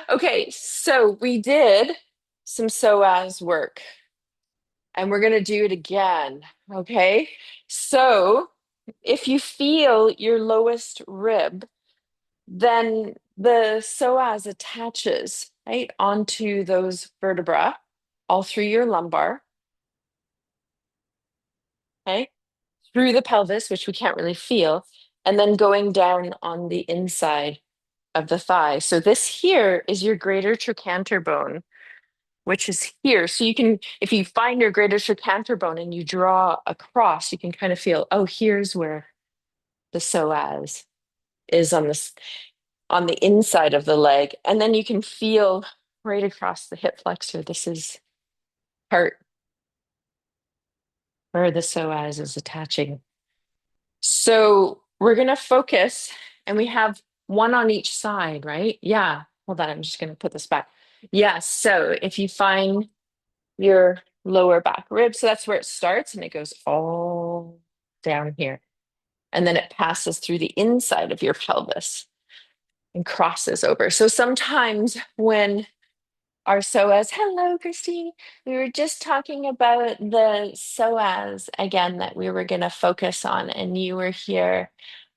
Okay, so we did some psoas work and we're going to do it again. Okay, so if you feel your lowest rib, then the psoas attaches right onto those vertebra all through your lumbar, okay, through the pelvis, which we can't really feel, and then going down on the inside of the thigh. So this here is your greater trochanter bone, which is here. So you can, if you find your greater trochanter bone and you draw across, you can kind of feel, oh, here's where the psoas is on the inside of the leg. And then you can feel right across the hip flexor. This is part where the psoas is attaching. So we're going to focus, and we have one on each side, right? Yeah. Hold on. I'm just going to put this back. Yes. So if you find your lower back rib. So that's where it starts and it goes all down here. And then it passes through the inside of your pelvis and crosses over. So sometimes when our psoas, hello, Christine, we were just talking about the psoas again that we were going to focus on, and you were here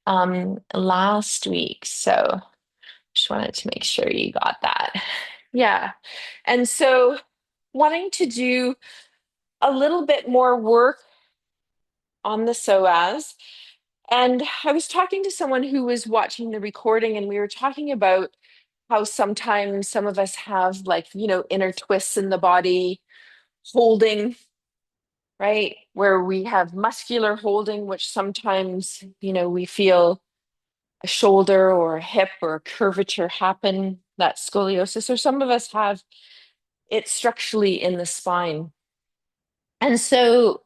last week. So just wanted to make sure you got that. Yeah. And so wanting to do a little bit more work on the psoas. And I was talking to someone who was watching the recording, and we were talking about how sometimes some of us have, like, inner twists in the body, holding, right? Where we have muscular holding, which sometimes, we feel a shoulder or a hip or a curvature happen, that scoliosis, or some of us have it structurally in the spine. And so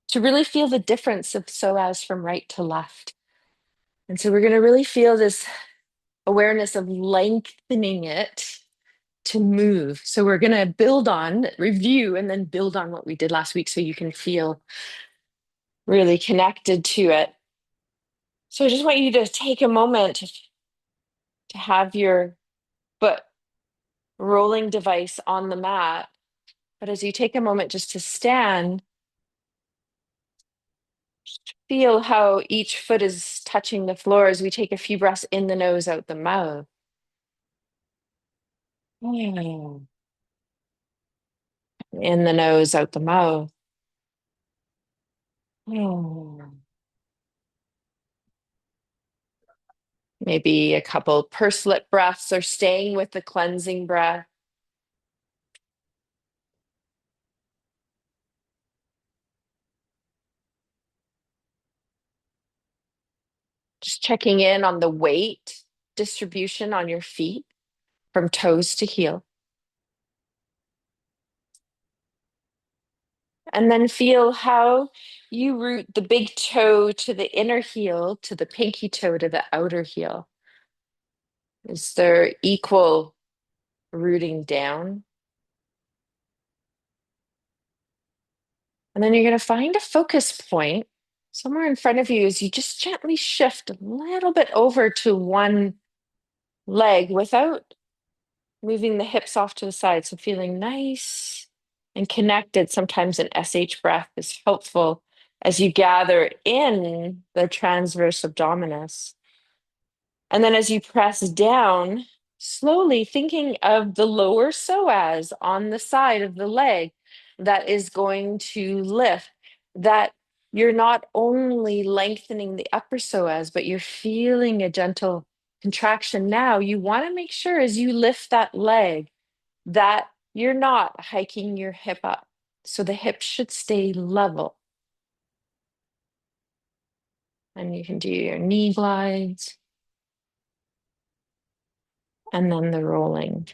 to really feel the difference of psoas from right to left. And so we're going to really feel this awareness of lengthening it to move. So we're going to build on, review, and then build on what we did last week so you can feel really connected to it. So I just want you to take a moment to have your foot rolling device on the mat. But as you take a moment just to stand, feel how each foot is touching the floor as we take a few breaths in the nose, out the mouth. Mm. In the nose, out the mouth. Mm. Maybe a couple pursed-lip breaths or staying with the cleansing breath. Just checking in on the weight distribution on your feet from toes to heel. And then feel how you root the big toe to the inner heel, to the pinky toe to the outer heel. Is there equal rooting down? And then you're going to find a focus point somewhere in front of you as you just gently shift a little bit over to one leg without moving the hips off to the side. So feeling nice and connected. Sometimes an SH breath is helpful as you gather in the transverse abdominis. And then as you press down, slowly thinking of the lower psoas on the side of the leg that is going to lift, that you're not only lengthening the upper psoas, but you're feeling a gentle contraction. Now, you want to make sure as you lift that leg that you're not hiking your hip up. So the hip should stay level. And you can do your knee glides and then the rolling.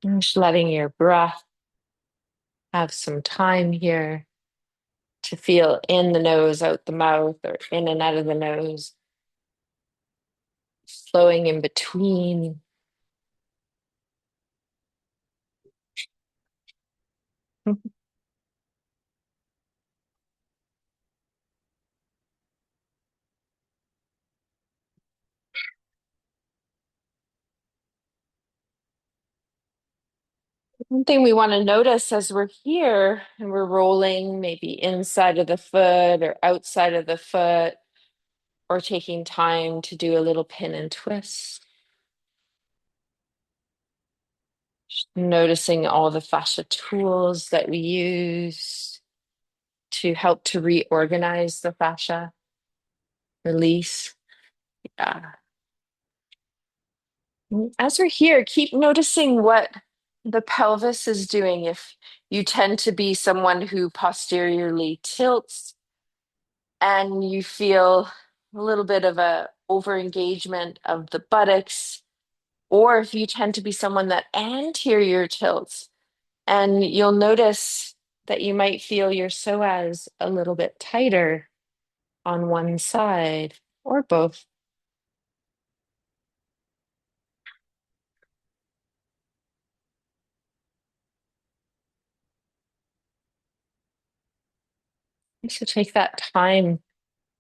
And just letting your breath have some time here to feel in the nose, out the mouth, or in and out of the nose, flowing in between. One thing we want to notice as we're here and we're rolling maybe inside of the foot or outside of the foot, or taking time to do a little pin and twist, just noticing all the fascia tools that we use to help to reorganize the fascia, release. Yeah. As we're here, keep noticing what the pelvis is doing. If you tend to be someone who posteriorly tilts and you feel a little bit of a over engagement of the buttocks, or if you tend to be someone that anterior tilts, and you'll notice that you might feel your psoas a little bit tighter on one side or both. So take that time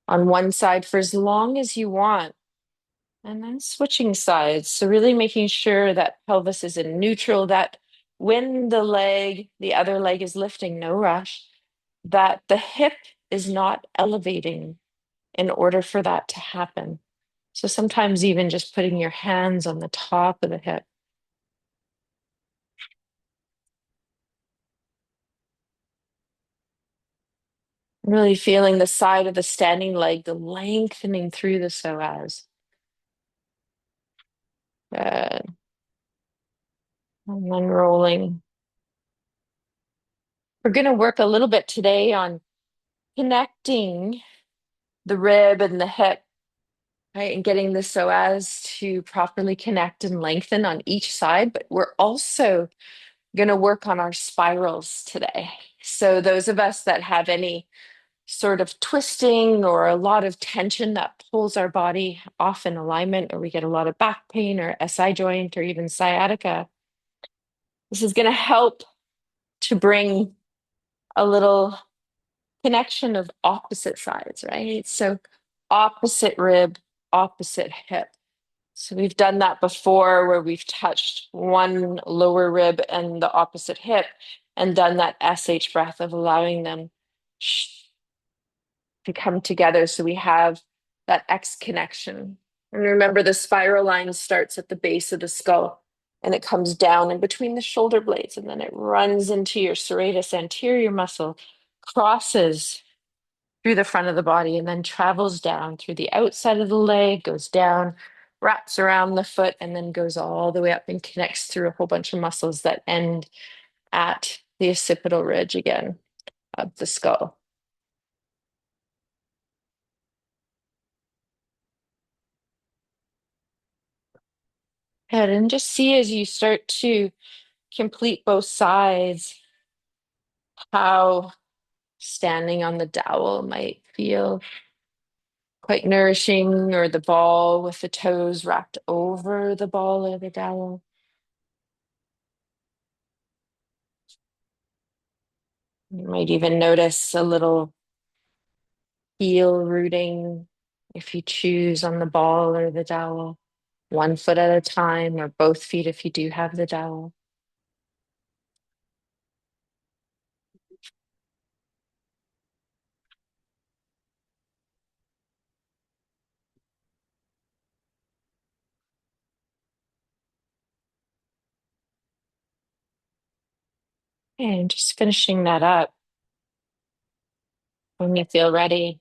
on one side for as long as you want, and then switching sides. So really making sure that pelvis is in neutral, that when the other leg is lifting, no rush, that the hip is not elevating in order for that to happen. So sometimes even just putting your hands on the top of the hip, really feeling the side of the standing leg, the lengthening through the psoas. Good. And then rolling. We're going to work a little bit today on connecting the rib and the hip, right? And getting the psoas to properly connect and lengthen on each side. But we're also going to work on our spirals today. So those of us that have any sort of twisting or a lot of tension that pulls our body off in alignment, or we get a lot of back pain or SI joint or even sciatica, this is going to help to bring a little connection of opposite sides, right? So opposite rib, opposite hip. So we've done that before where we've touched one lower rib and the opposite hip and done that SH breath of allowing them to come together. So we have that X connection. And remember, the spiral line starts at the base of the skull and it comes down in between the shoulder blades, and then it runs into your serratus anterior muscle, crosses through the front of the body, and then travels down through the outside of the leg, goes down, wraps around the foot, and then goes all the way up and connects through a whole bunch of muscles that end at the occipital ridge again of the skull. Good. And just see as you start to complete both sides how standing on the dowel might feel quite nourishing, or the ball with the toes wrapped over the ball or the dowel. You might even notice a little heel rooting if you choose on the ball or the dowel, one foot at a time, or both feet if you do have the dowel. And just finishing that up when you feel ready.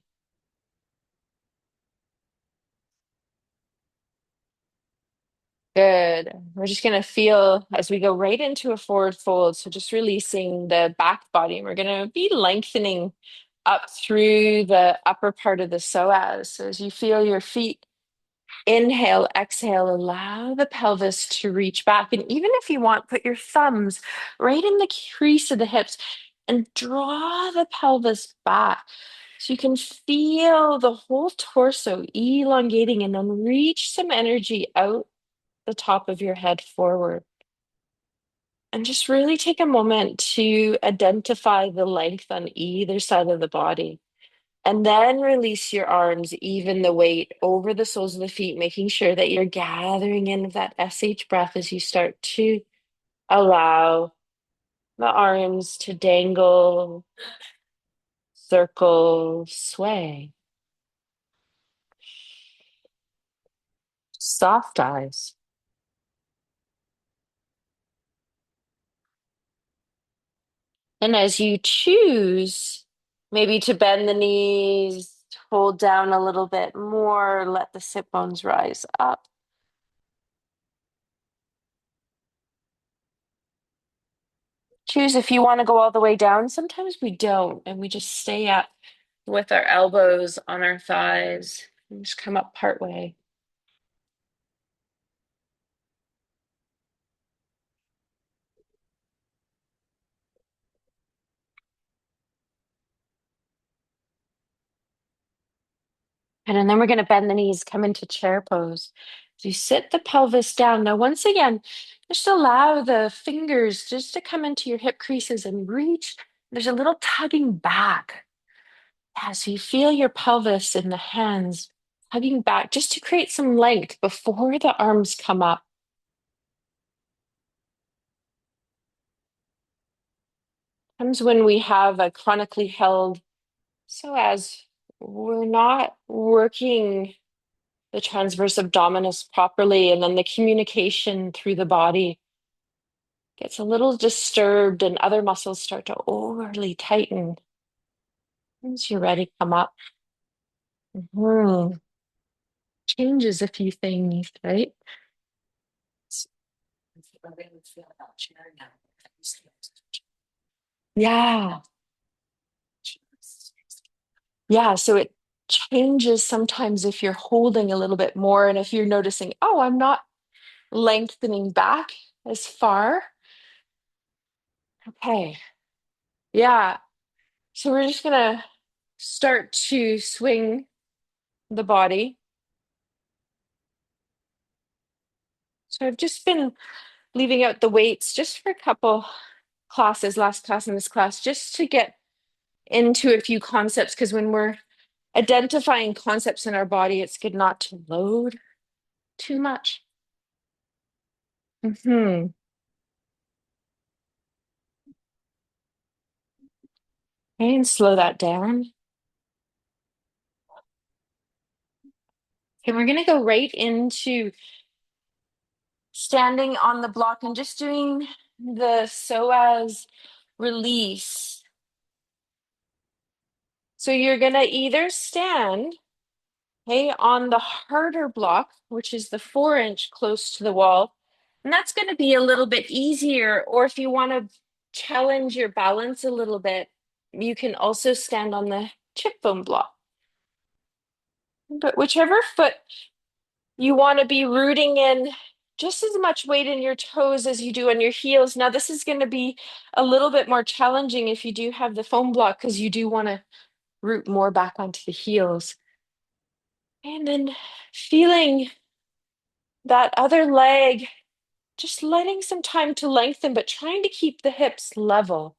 Good. We're just going to feel as we go right into a forward fold. So just releasing the back body. And we're going to be lengthening up through the upper part of the psoas. So as you feel your feet inhale, exhale, allow the pelvis to reach back. And even if you want, put your thumbs right in the crease of the hips and draw the pelvis back. So you can feel the whole torso elongating, and then reach some energy out the top of your head forward. And just really take a moment to identify the length on either side of the body. And then release your arms, even the weight over the soles of the feet, making sure that you're gathering in that SH breath as you start to allow the arms to dangle, circle, sway. Soft eyes. And as you choose, maybe to bend the knees, hold down a little bit more, let the sit bones rise up. Choose if you want to go all the way down. Sometimes we don't, and we just stay up with our elbows on our thighs and just come up part way. And then we're going to bend the knees, come into chair pose. So you sit the pelvis down. Now, once again, just allow the fingers just to come into your hip creases and reach. There's a little tugging back. Yeah, so you feel your pelvis in the hands tugging back just to create some length before the arms come up. Comes when we have a chronically held, so as we're not working the transverse abdominis properly, and then the communication through the body gets a little disturbed and other muscles start to overly tighten. Once you're ready, come up. Mhm. Changes a few things, right? Yeah. Yeah. So it changes sometimes if you're holding a little bit more and if you're noticing, oh, I'm not lengthening back as far. Okay. Yeah. So we're just gonna start to swing the body. So I've just been leaving out the weights just for a couple classes, last class in this class, just to get into a few concepts. Because when we're identifying concepts in our body, it's good not to load too much. Hmm. And slow that down. Okay, we're gonna go right into standing on the block and just doing the psoas release. So you're gonna either stand, okay, on the harder block, which is the 4 inch close to the wall. And that's going to be a little bit easier. Or if you want to challenge your balance a little bit, you can also stand on the chip bone block. But whichever foot you want to be rooting in, just as much weight in your toes as you do on your heels. Now, this is going to be a little bit more challenging if you do have the foam block because you do want to root more back onto the heels. And then feeling that other leg, just letting some time to lengthen, but trying to keep the hips level.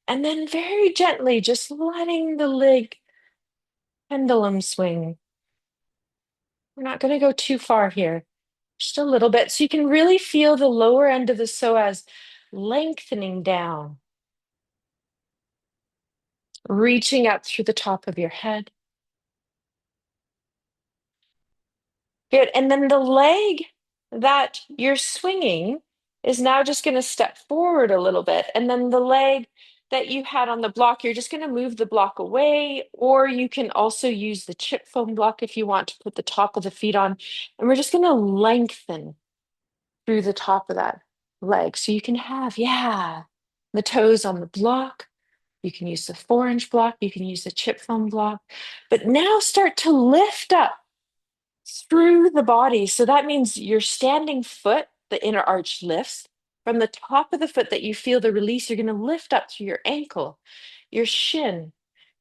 And then very gently, just letting the leg pendulum swing. We're not going to go too far here, just a little bit. So you can really feel the lower end of the psoas lengthening down, reaching up through the top of your head. Good. And then the leg that you're swinging is now just going to step forward a little bit. And then the leg that you had on the block, you're just going to move the block away, or you can also use the chip foam block if you want to put the top of the feet on. And we're just going to lengthen through the top of that leg. So you can have, yeah, the toes on the block. You can use the 4 inch block. You can use the chip foam block. But now start to lift up through the body. So that means your standing foot, the inner arch lifts. From the top of the foot that you feel the release, you're going to lift up through your ankle, your shin,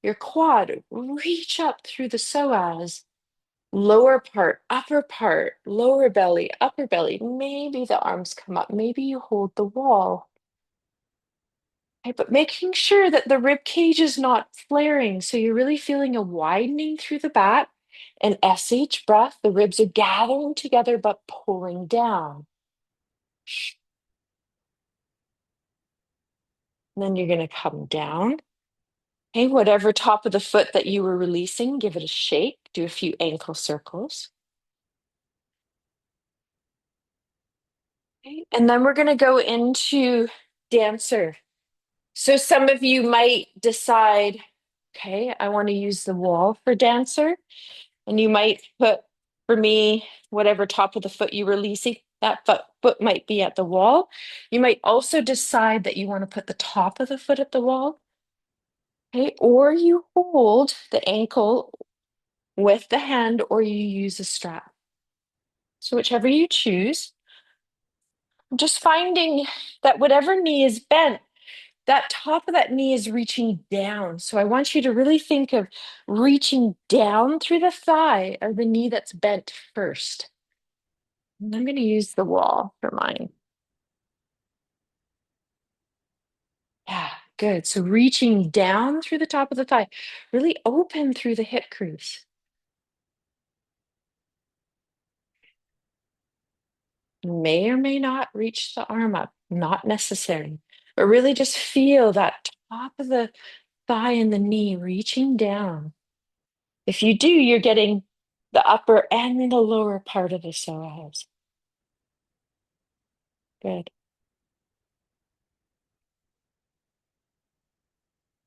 your quad. Reach up through the psoas, lower part, lower belly, upper belly. Maybe the arms come up. Maybe you hold the wall. Okay, but making sure that the rib cage is not flaring. So you're really feeling a widening through the back. An SH breath, the ribs are gathering together but pulling down. And then you're going to come down. Okay, whatever top of the foot that you were releasing, give it a shake. Do a few ankle circles. Okay, and then we're going to go into dancer. So some of you might decide, okay, I want to use the wall for dancer. And you might put, for me, whatever top of the foot you releasing, that foot might be at the wall. You might also decide that you want to put the top of the foot at the wall. Okay, or you hold the ankle with the hand, or you use a strap. So whichever you choose, just finding that whatever knee is bent, that top of that knee is reaching down. So I want you to really think of reaching down through the thigh of the knee that's bent first. And I'm going to use the wall for mine. Yeah, good. So reaching down through the top of the thigh, really open through the hip crease. May or may not reach the arm up, not necessary, but really just feel that top of the thigh and the knee reaching down. If you do, you're getting the upper and the lower part of the psoas. Good.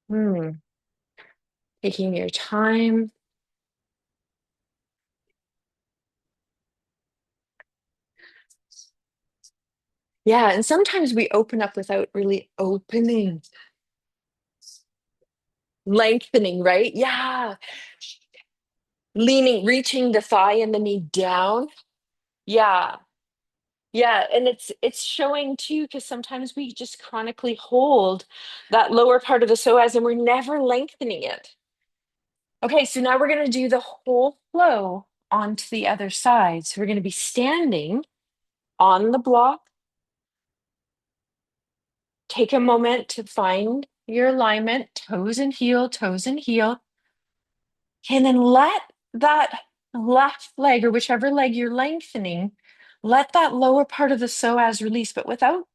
Hmm. Taking your time. Yeah, and sometimes we open up without really opening, lengthening, right? Yeah. Leaning, reaching the thigh and the knee down. Yeah. Yeah, and it's showing too because sometimes we just chronically hold that lower part of the psoas and we're never lengthening it. Okay, so now we're going to do the whole flow onto the other side. So we're going to be standing on the block. Take a moment to find your alignment, toes and heel, toes and heel. And then let that left leg or whichever leg you're lengthening, let that lower part of the psoas release, but without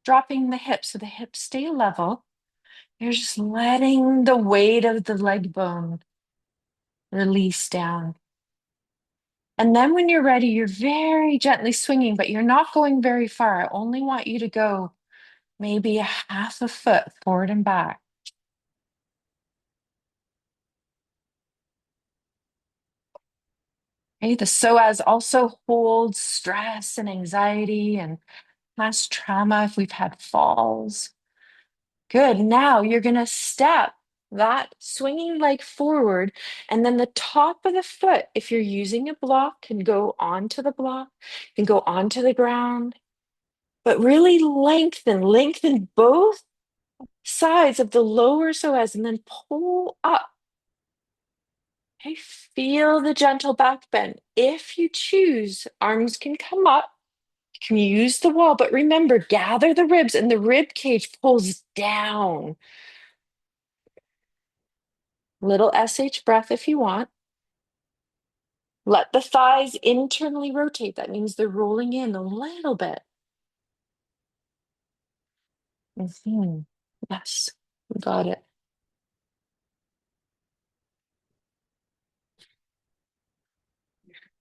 dropping the hips. So the hips stay level. You're just letting the weight of the leg bone release down. And then when you're ready, you're very gently swinging, but you're not going very far. I only want you to go maybe a half a foot forward and back. Okay, the psoas also holds stress and anxiety and past trauma if we've had falls. Good. Now you're going to step that swinging leg forward, and then the top of the foot, if you're using a block, can go onto the block, can go onto the ground, but really lengthen both sides of the lower psoas and then pull up. Okay, feel the gentle back bend. If you choose, arms can come up. You can use the wall, but remember, gather the ribs and the rib cage pulls down. Little SH breath if you want. Let the thighs internally rotate. That means they're rolling in a little bit. Mhm. Yes, we got it.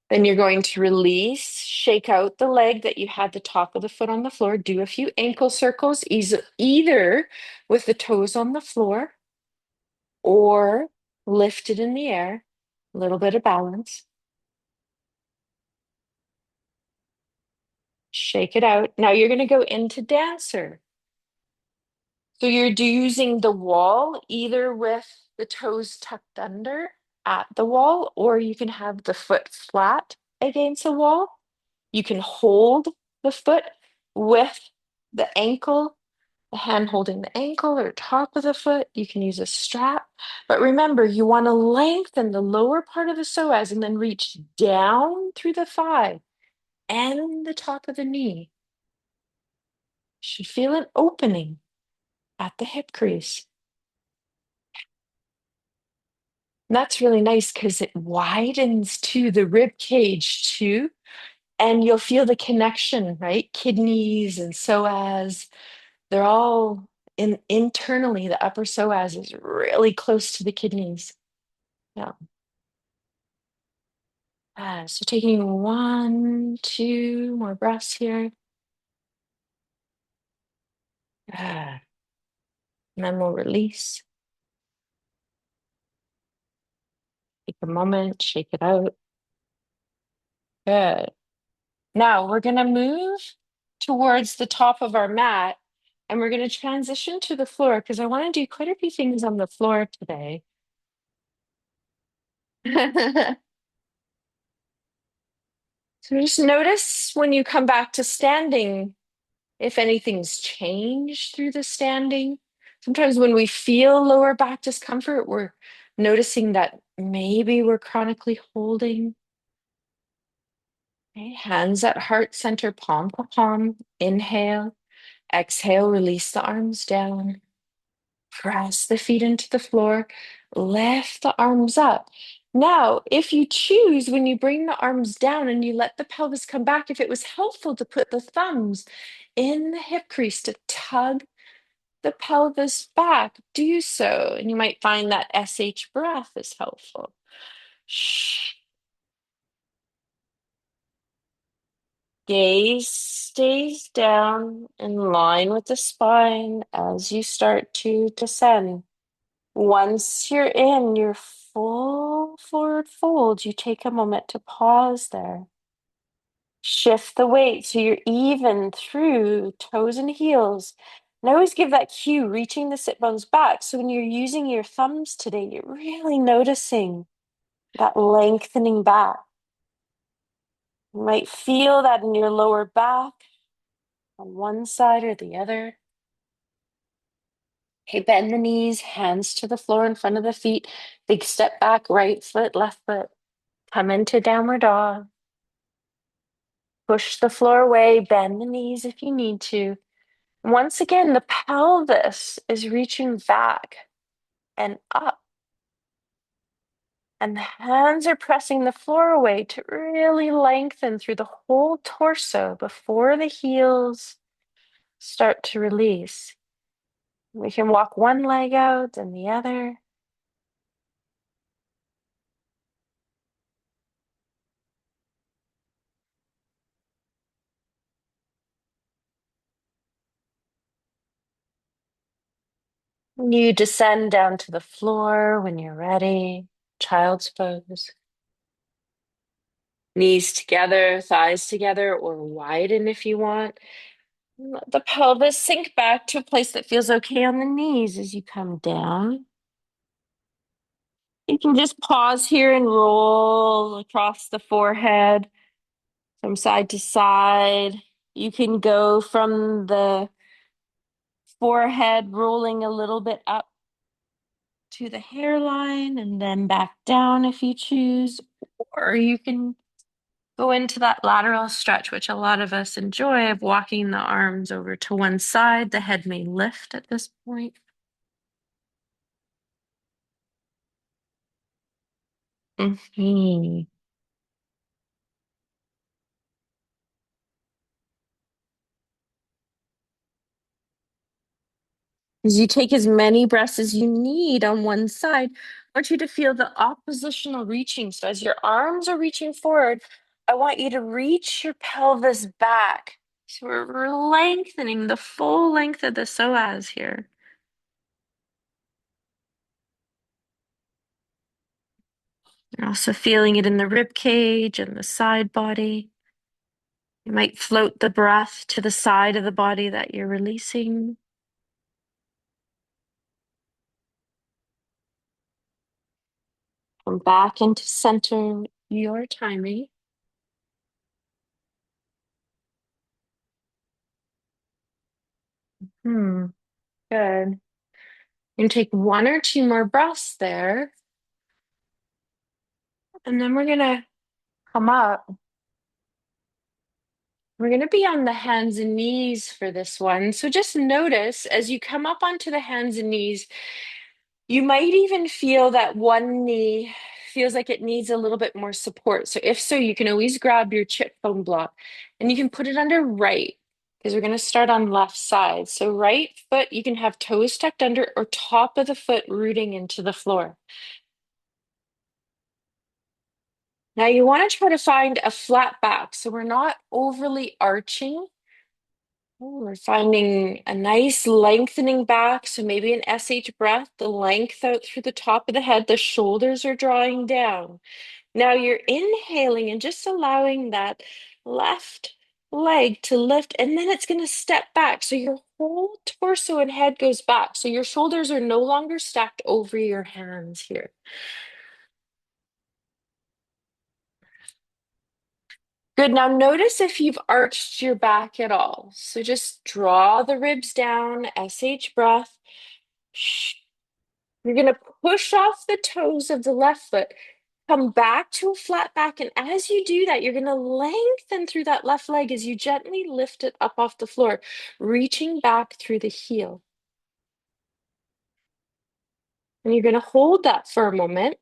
Then you're going to release, shake out the leg that you had the top of the foot on the floor. Do a few ankle circles, either with the toes on the floor or lifted in the air. A little bit of balance. Shake it out. Now you're going to go into dancer. So you're using the wall either with the toes tucked under at the wall, or you can have the foot flat against the wall. You can hold the foot with the ankle, the hand holding the ankle or top of the foot. You can use a strap. But remember, you want to lengthen the lower part of the psoas and then reach down through the thigh and the top of the knee. Should feel an opening at the hip crease. That's really nice because it widens to the rib cage too. And you'll feel the connection, right? Kidneys and psoas, they're all internally, the upper psoas is really close to the kidneys. Yeah. So taking one, two more breaths here. And then we'll release. Take a moment, shake it out. Good. Now we're going to move towards the top of our mat and we're going to transition to the floor because I want to do quite a few things on the floor today. So just notice when you come back to standing, if anything's changed through the standing. Sometimes when we feel lower back discomfort, we're noticing that maybe we're chronically holding. Okay, hands at heart center, palm to palm. Inhale, exhale, release the arms down. Press the feet into the floor, lift the arms up. Now, if you choose, when you bring the arms down and you let the pelvis come back, if it was helpful to put the thumbs in the hip crease to tug the pelvis back, do so. And you might find that SH breath is helpful. Shh. Gaze stays down in line with the spine as you start to descend. Once you're in your full forward fold, you take a moment to pause there. Shift the weight so you're even through toes and heels. And I always give that cue, reaching the sit bones back. So when you're using your thumbs today, you're really noticing that lengthening back. You might feel that in your lower back on one side or the other. Okay, bend the knees, hands to the floor in front of the feet. Big step back, right foot, left foot. Come into downward dog. Push the floor away, bend the knees if you need to. Once again, the pelvis is reaching back and up. And the hands are pressing the floor away to really lengthen through the whole torso before the heels start to release. We can walk one leg out and the other. You descend down to the floor when you're ready. Child's pose. Knees together, thighs together, or widen if you want. Let the pelvis sink back to a place that feels okay on the knees as you come down. You can just pause here and roll across the forehead from side to side. You can go from the forehead rolling a little bit up to the hairline and then back down if you choose, or you can go into that lateral stretch, which a lot of us enjoy, of walking the arms over to one side. The head may lift at this point. Mhm. As you take as many breaths as you need on one side, I want you to feel the oppositional reaching. So as your arms are reaching forward, I want you to reach your pelvis back. So we're lengthening the full length of the psoas here. You're also feeling it in the rib cage and the side body. You might float the breath to the side of the body that you're releasing. Come back into center, your timing. Good. You can take one or two more breaths there, and then we're gonna come up. We're gonna be on the hands and knees for this one. So just notice as you come up onto the hands and knees, you might even feel that one knee feels like it needs a little bit more support. So if so, you can always grab your chip bone block and you can put it under right. because we're going to start on left side. So right foot, you can have toes tucked under or top of the foot rooting into the floor. Now you want to try to find a flat back. So we're not overly arching. We're finding a nice lengthening back. So maybe an SH breath, the length out through the top of the head, the shoulders are drawing down. Now you're inhaling and just allowing that left leg to lift, and then it's going to step back. So your whole torso and head goes back. So your shoulders are no longer stacked over your hands here. Good. Now notice if you've arched your back at all. So just draw the ribs down, SH breath. You're going to push off the toes of the left foot, come back to a flat back. And as you do that, you're going to lengthen through that left leg as you gently lift it up off the floor, reaching back through the heel. And you're going to hold that for a moment.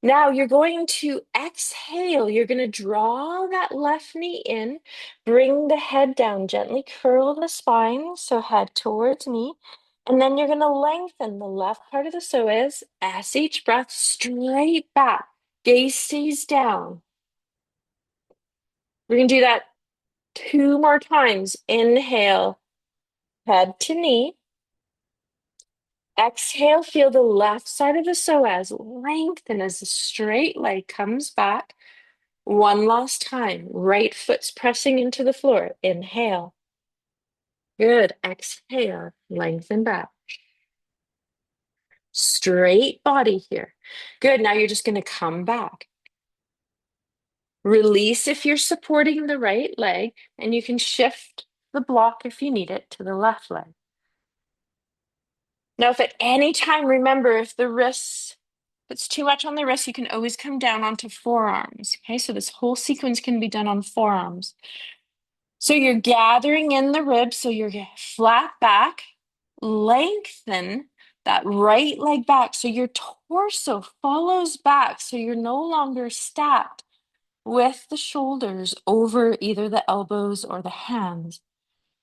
Now you're going to exhale. You're going to draw that left knee in, bring the head down, gently curl the spine, so head towards knee. And then you're going to lengthen the left part of the psoas, SH breath, straight back. Gaze stays down. We're going to do that 2 more times. Inhale, head to knee. Exhale, feel the left side of the psoas lengthen as the straight leg comes back. One last time. Right foot's pressing into the floor. Inhale. Good. Exhale. Lengthen back. Straight body here. Good. Now you're just going to come back. Release if you're supporting the right leg, and you can shift the block if you need it to the left leg. Now, if at any time, remember, if it's too much on the wrists, you can always come down onto forearms. Okay, so this whole sequence can be done on forearms. So you're gathering in the ribs, so you're flat back, lengthen that right leg back, so your torso follows back, so you're no longer stacked with the shoulders over either the elbows or the hands.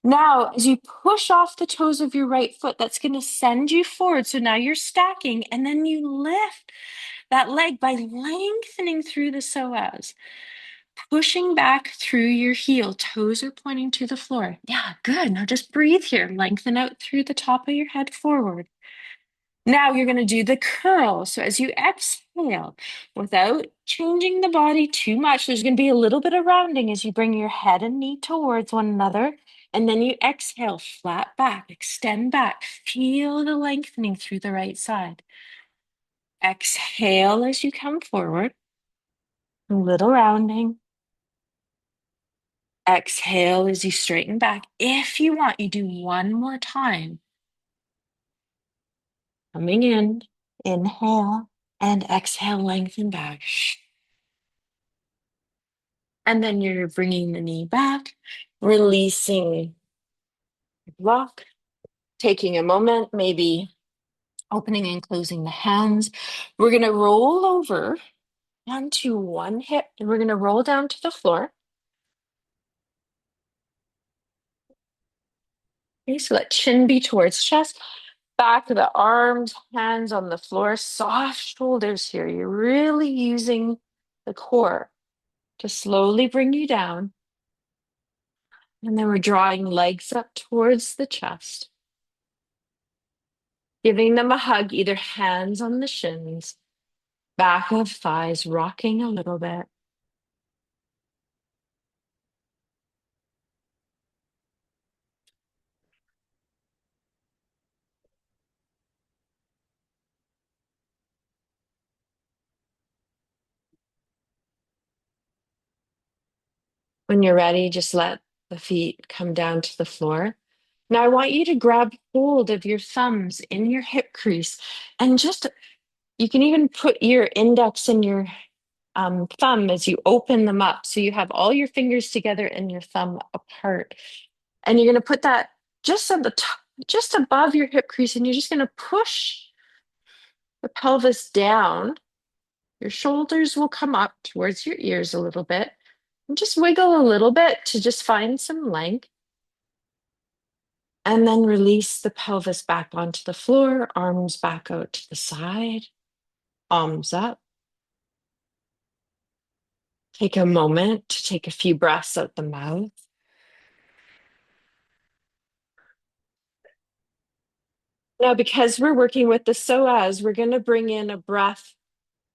Now, as you push off the toes of your right foot, that's going to send you forward. So now you're stacking, and then you lift that leg by lengthening through the psoas, pushing back through your heel. Toes are pointing to the floor. Yeah, good. Now just breathe here. Lengthen out through the top of your head forward. Now you're going to do the curl. So as you exhale, without changing the body too much, there's going to be a little bit of rounding as you bring your head and knee towards one another. And then you exhale, flat back, extend back. Feel the lengthening through the right side. Exhale as you come forward. A little rounding. Exhale as you straighten back. If you want, you do 1 more time. Coming in, inhale, and exhale, lengthen back. And then you're bringing the knee back, releasing the block, taking a moment, maybe opening and closing the hands. We're going to roll over onto one hip, and we're going to roll down to the floor. Okay, so let chin be towards chest, back of the arms, hands on the floor, soft shoulders here. You're really using the core to slowly bring you down. And then we're drawing legs up towards the chest, giving them a hug, either hands on the shins, back of thighs, rocking a little bit. When you're ready, just let the feet come down to the floor. Now I want you to grab hold of your thumbs in your hip crease, and just, you can even put your index and your thumb as you open them up. So you have all your fingers together and your thumb apart. And you're going to put that just on the top, just above your hip crease, and you're just going to push the pelvis down. Your shoulders will come up towards your ears a little bit, and just wiggle a little bit to just find some length. And then release the pelvis back onto the floor, arms back out to the side, palms up. Take a moment to take a few breaths out the mouth. Now, because we're working with the psoas, we're going to bring in a breath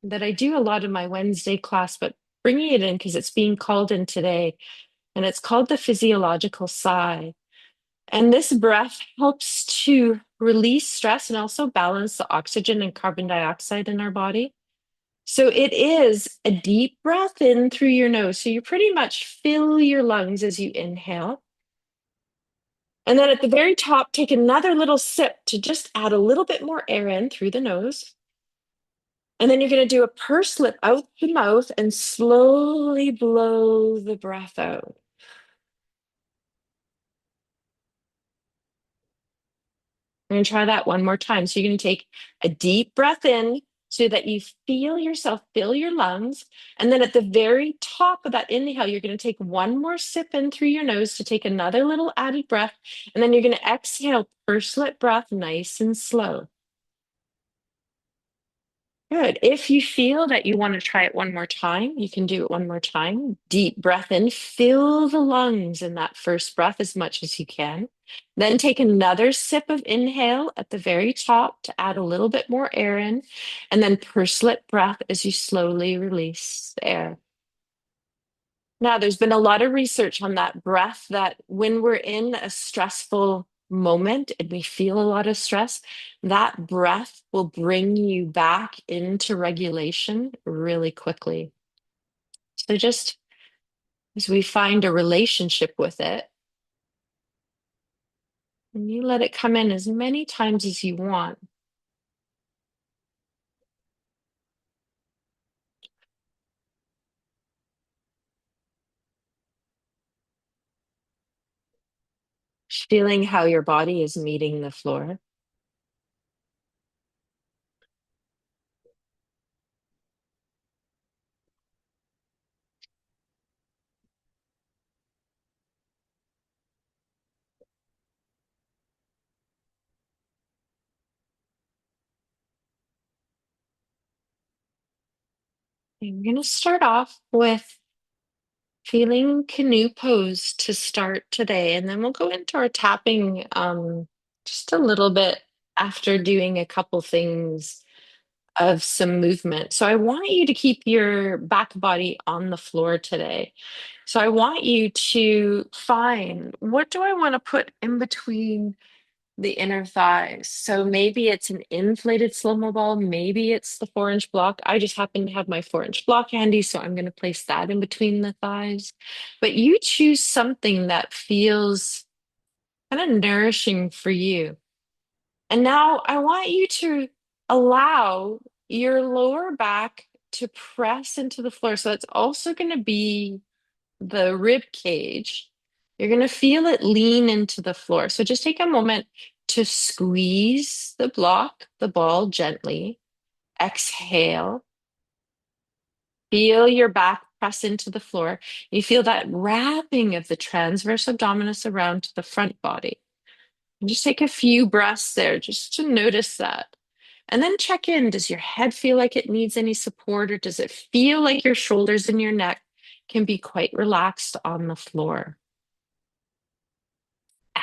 that I do a lot in my Wednesday class, but bringing it in because it's being called in today, and it's called the physiological sigh. And this breath helps to release stress and also balance the oxygen and carbon dioxide in our body. So it is a deep breath in through your nose. So you pretty much fill your lungs as you inhale. And then at the very top, take another little sip to just add a little bit more air in through the nose. And then you're going to do a purse lip out the mouth and slowly blow the breath out. We're going to try that one more time. So you're going to take a deep breath in so that you feel yourself fill your lungs. And then at the very top of that inhale, you're going to take one more sip in through your nose to take another little added breath. And then you're going to exhale, purse lip breath, nice and slow. Good. If you feel that you want to try it one more time, you can do it one more time. Deep breath in, fill the lungs in that first breath as much as you can. Then take another sip of inhale at the very top to add a little bit more air in, and then purse lip breath as you slowly release the air. Now, there's been a lot of research on that breath that when we're in a stressful moment and we feel a lot of stress, that breath will bring you back into regulation really quickly. So just as we find a relationship with it, and you let it come in as many times as you want. Feeling how your body is meeting the floor. I'm going to start off with feeling canoe pose to start today, and then we'll go into our tapping just a little bit after doing a couple things of some movement. So I want you to keep your back body on the floor today. So I want you to find what do I want to put in between the inner thighs. So maybe it's an inflated slow-mo ball. Maybe it's the 4-inch block. I just happen to have my 4-inch block handy, so I'm going to place that in between the thighs. But you choose something that feels kind of nourishing for you. And now I want you to allow your lower back to press into the floor. So it's also going to be the rib cage. You're going to feel it lean into the floor. So just take a moment to squeeze the block, the ball gently. Exhale. Feel your back press into the floor. You feel that wrapping of the transverse abdominis around the front body. And just take a few breaths there just to notice that. And then check in. Does your head feel like it needs any support, or does it feel like your shoulders and your neck can be quite relaxed on the floor?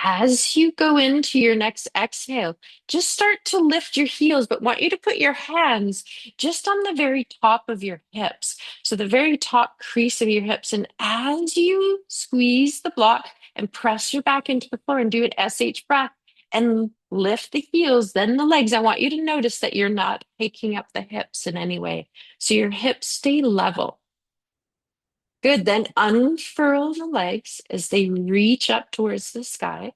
As you go into your next exhale, just start to lift your heels, but want you to put your hands just on the very top of your hips. So the very top crease of your hips. And as you squeeze the block and press your back into the floor and do an SH breath and lift the heels, then the legs, I want you to notice that you're not hiking up the hips in any way. So your hips stay level. Good. Then unfurl the legs as they reach up towards the sky.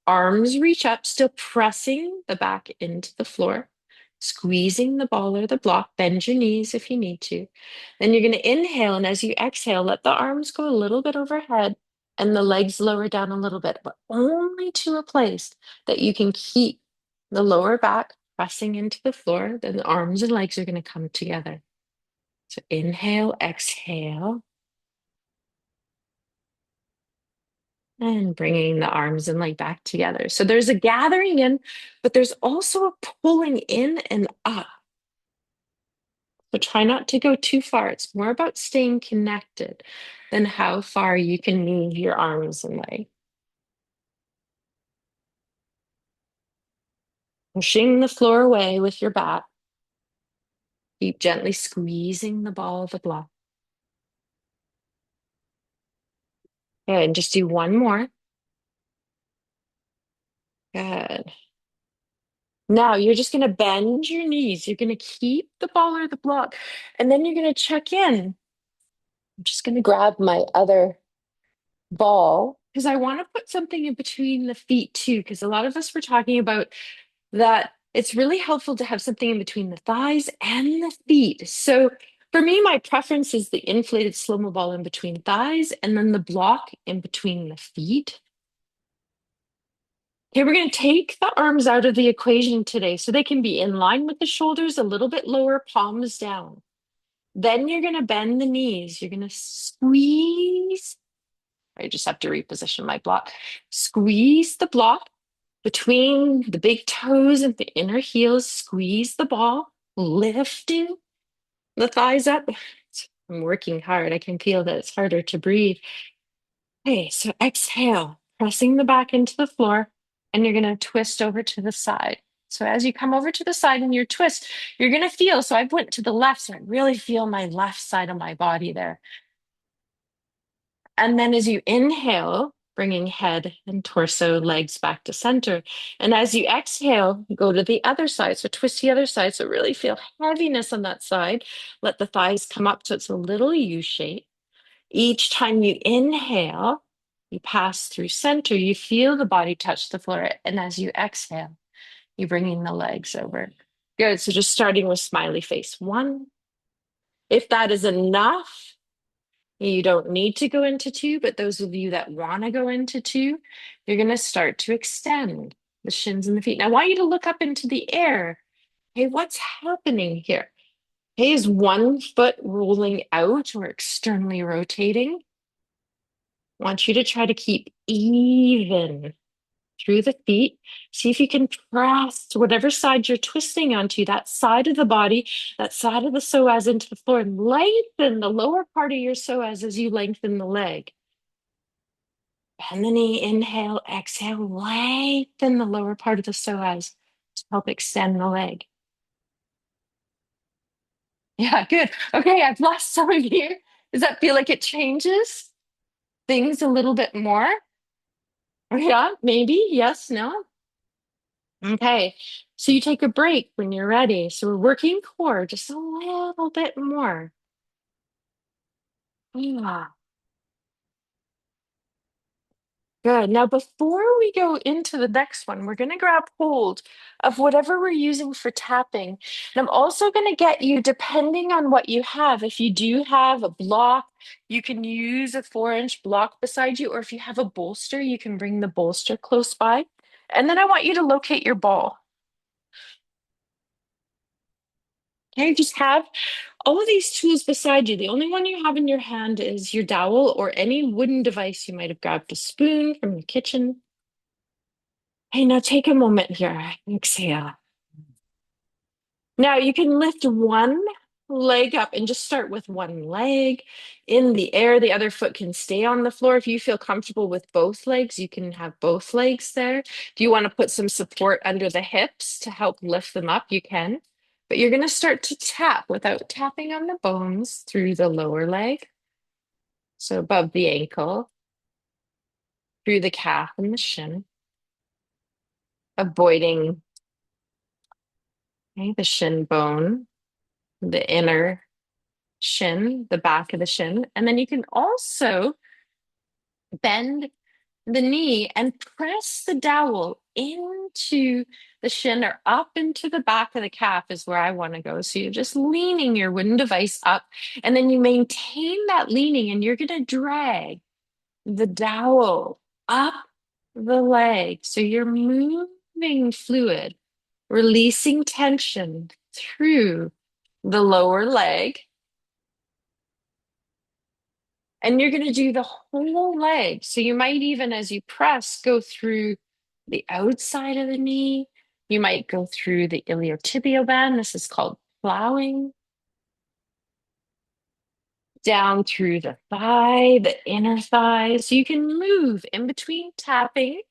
Arms reach up, still pressing the back into the floor, squeezing the ball or the block. Bend your knees if you need to. Then you're going to inhale, and as you exhale, let the arms go a little bit overhead and the legs lower down a little bit, but only to a place that you can keep the lower back pressing into the floor. Then the arms and legs are going to come together. So inhale, exhale. And bringing the arms and leg back together. So there's a gathering in, but there's also a pulling in and up. So try not to go too far. It's more about staying connected than how far you can move your arms and leg. Pushing the floor away with your back. Keep gently squeezing the ball of the block. Good. And just do one more. Good. Now you're just going to bend your knees. You're going to keep the ball or the block, and then you're going to check in. I'm just going to grab my other ball because I want to put something in between the feet too. Because a lot of us were talking about that it's really helpful to have something in between the thighs and the feet. So for me, my preference is the inflated slow-mo ball in between thighs and then the block in between the feet. Okay, we're going to take the arms out of the equation today so they can be in line with the shoulders, a little bit lower, palms down. Then you're going to bend the knees. You're going to squeeze. I just have to reposition my block. Squeeze the block between the big toes and the inner heels. Squeeze the ball, lifting the thighs up. I'm working hard. I can feel that it's harder to breathe. Okay, so exhale, pressing the back into the floor, and you're going to twist over to the side. So as you come over to the side in your twist, you're going to feel, so I went to the left, so I really feel my left side of my body there. And then as you inhale, bringing head and torso, legs back to center. And as you exhale, go to the other side. So twist the other side. So really feel heaviness on that side. Let the thighs come up so it's a little U shape. Each time you inhale, you pass through center, you feel the body touch the floor. And as you exhale, you're bringing the legs over. Good. So just starting with smiley face. One. If that is enough, you don't need to go into two, but those of you that want to go into two, you're going to start to extend the shins and the feet. And I want you to look up into the air. Hey, what's happening here? Hey, is one foot rolling out or externally rotating? I want you to try to keep even through the feet. See if you can press whatever side you're twisting onto, that side of the body, that side of the psoas into the floor, and lengthen the lower part of your psoas as you lengthen the leg. Bend the knee, inhale, exhale, lengthen the lower part of the psoas to help extend the leg. Yeah, good. Okay, I've lost some of you. Does that feel like it changes things a little bit more? Yeah, maybe. Yes, no. Okay, so you take a break when you're ready. So we're working core just a little bit more. Yeah, good. Now, before we go into the next one, we're going to grab hold of whatever we're using for tapping. And I'm also going to get you, depending on what you have, if you do have a block, you can use a 4-inch block beside you, or if you have a bolster, you can bring the bolster close by. And then I want you to locate your ball. Okay, just have all of these tools beside you. The only one you have in your hand is your dowel or any wooden device. You might have grabbed a spoon from the kitchen. Hey, now take a moment here. Exhale. Now you can lift one leg up and just start with one leg in the air. The other foot can stay on the floor. If you feel comfortable with both legs, you can have both legs there. If you want to put some support under the hips to help lift them up, you can. But you're going to start to tap without tapping on the bones through the lower leg. So above the ankle, through the calf and the shin, avoiding the shin bone, the inner shin, the back of the shin. And then you can also bend the knee and press the dowel into the shin or up into the back of the calf is where I want to go. So you're just leaning your wooden device up and then you maintain that leaning and you're going to drag the dowel up the leg. So you're moving fluid, releasing tension through the lower leg. And you're going to do the whole leg. So you might even, as you press, go through the outside of the knee. You might go through the iliotibial band. This is called plowing. Down through the thigh, the inner thigh. So you can move in between tapping,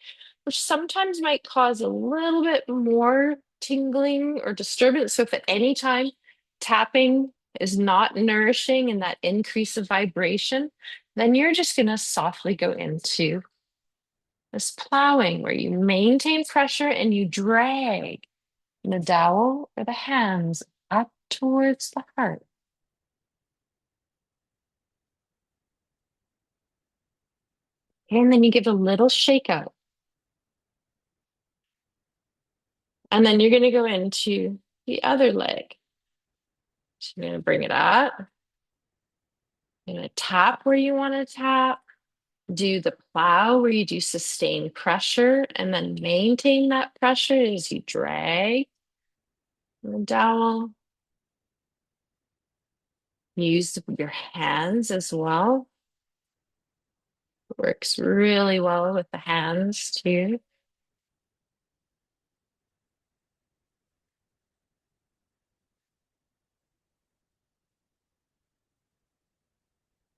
which sometimes might cause a little bit more tingling or disturbance. So if at any time tapping is not nourishing and that increase of vibration, then you're just going to softly go into this plowing where you maintain pressure and you drag the dowel or the hands up towards the heart. And then you give a little shake out. And then you're going to go into the other leg. So you're going to bring it up. You're going to tap where you want to tap. Do the plow where you do sustained pressure and then maintain that pressure as you drag the dowel. Use your hands as well. Works really well with the hands too.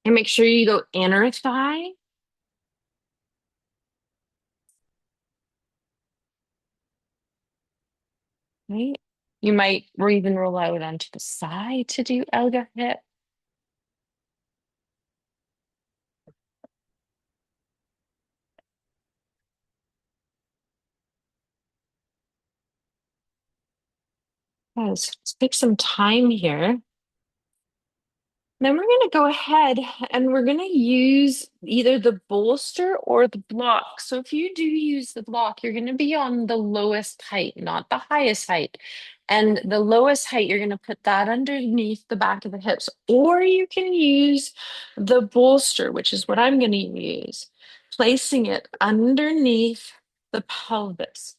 And make sure you go inner thigh, right? You might even roll out onto the side to do elbow hip. Yes, let's take some time here. Then we're going to go ahead and we're going to use either the bolster or the block. So if you do use the block, you're going to be on the lowest height, not the highest height. And the lowest height, you're going to put that underneath the back of the hips. Or you can use the bolster, which is what I'm going to use, placing it underneath the pelvis.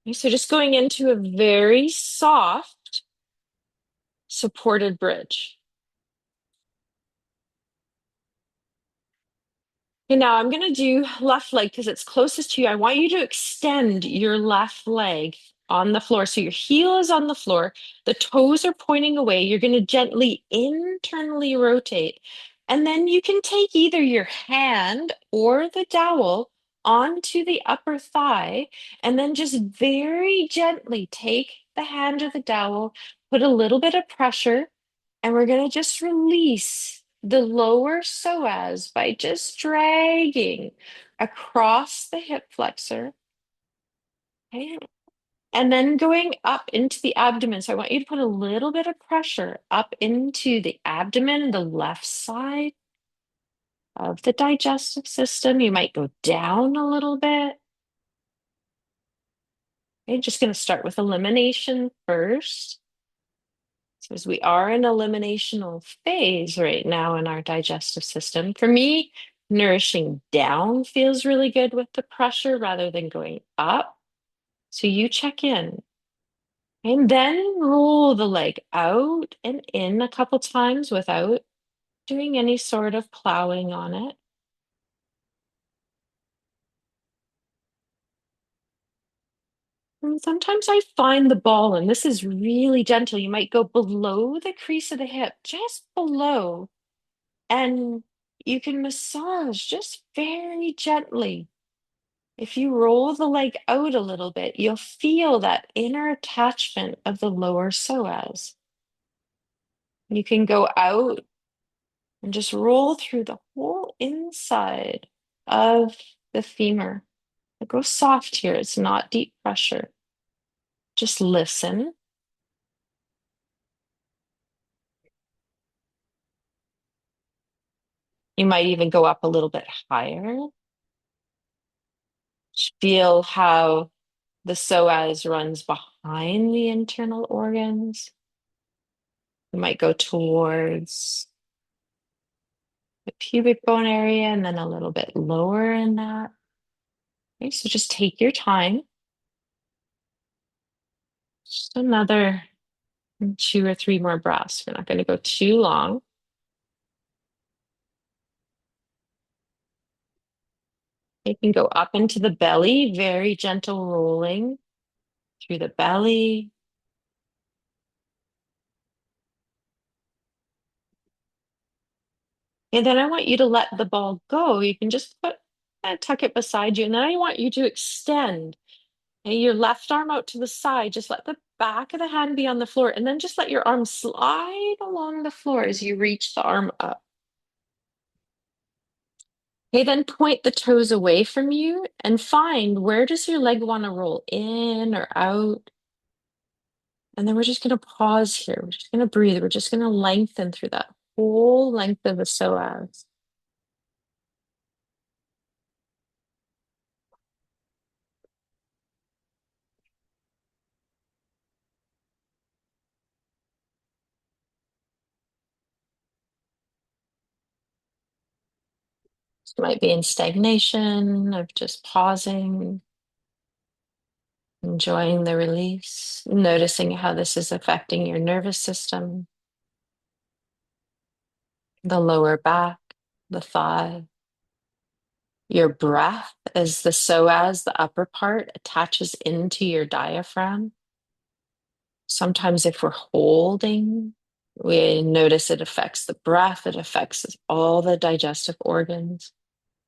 Okay, so just going into a very soft supported bridge. And now I'm going to do left leg because it's closest to you. I want you to extend your left leg on the floor. So your heel is on the floor, the toes are pointing away. You're going to gently internally rotate. And then you can take either your hand or the dowel onto the upper thigh and then just very gently take the hand or the dowel, put a little bit of pressure and we're going to just release the lower psoas by just dragging across the hip flexor. Okay. And then going up into the abdomen. So I want you to put a little bit of pressure up into the abdomen, the left side of the digestive system. You might go down a little bit. Okay, just going to start with elimination first. So as we are in eliminational phase right now in our digestive system, for me, nourishing down feels really good with the pressure rather than going up. So you check in and then roll the leg out and in a couple times without doing any sort of plowing on it. And sometimes I find the ball, and this is really gentle. You might go below the crease of the hip, just below. And you can massage just very gently. If you roll the leg out a little bit, you'll feel that inner attachment of the lower psoas. You can go out and just roll through the whole inside of the femur. Go soft here. It's not deep pressure. Just listen. You might even go up a little bit higher. Feel how the psoas runs behind the internal organs. You might go towards the pubic bone area and then a little bit lower in that. Okay, so just take your time. Just another And 2 or 3 more breaths. We're not going to go too long. You can go up into the belly, very gentle rolling through the belly. And then I want you to let the ball go. You can just tuck it beside you. And then I want you to extend your left arm out to the side. Just let the back of the hand be on the floor. And then just let your arm slide along the floor as you reach the arm up. Okay, then point the toes away from you and find, where does your leg want to roll, in or out? And then we're just going to pause here. We're just going to breathe. We're just going to lengthen through that whole length of the psoas. This might be in stagnation of just pausing, enjoying the release, noticing how this is affecting your nervous system, the lower back, the thigh, your breath as the psoas, the upper part, attaches into your diaphragm. Sometimes if we're holding, we notice it affects the breath, it affects all the digestive organs.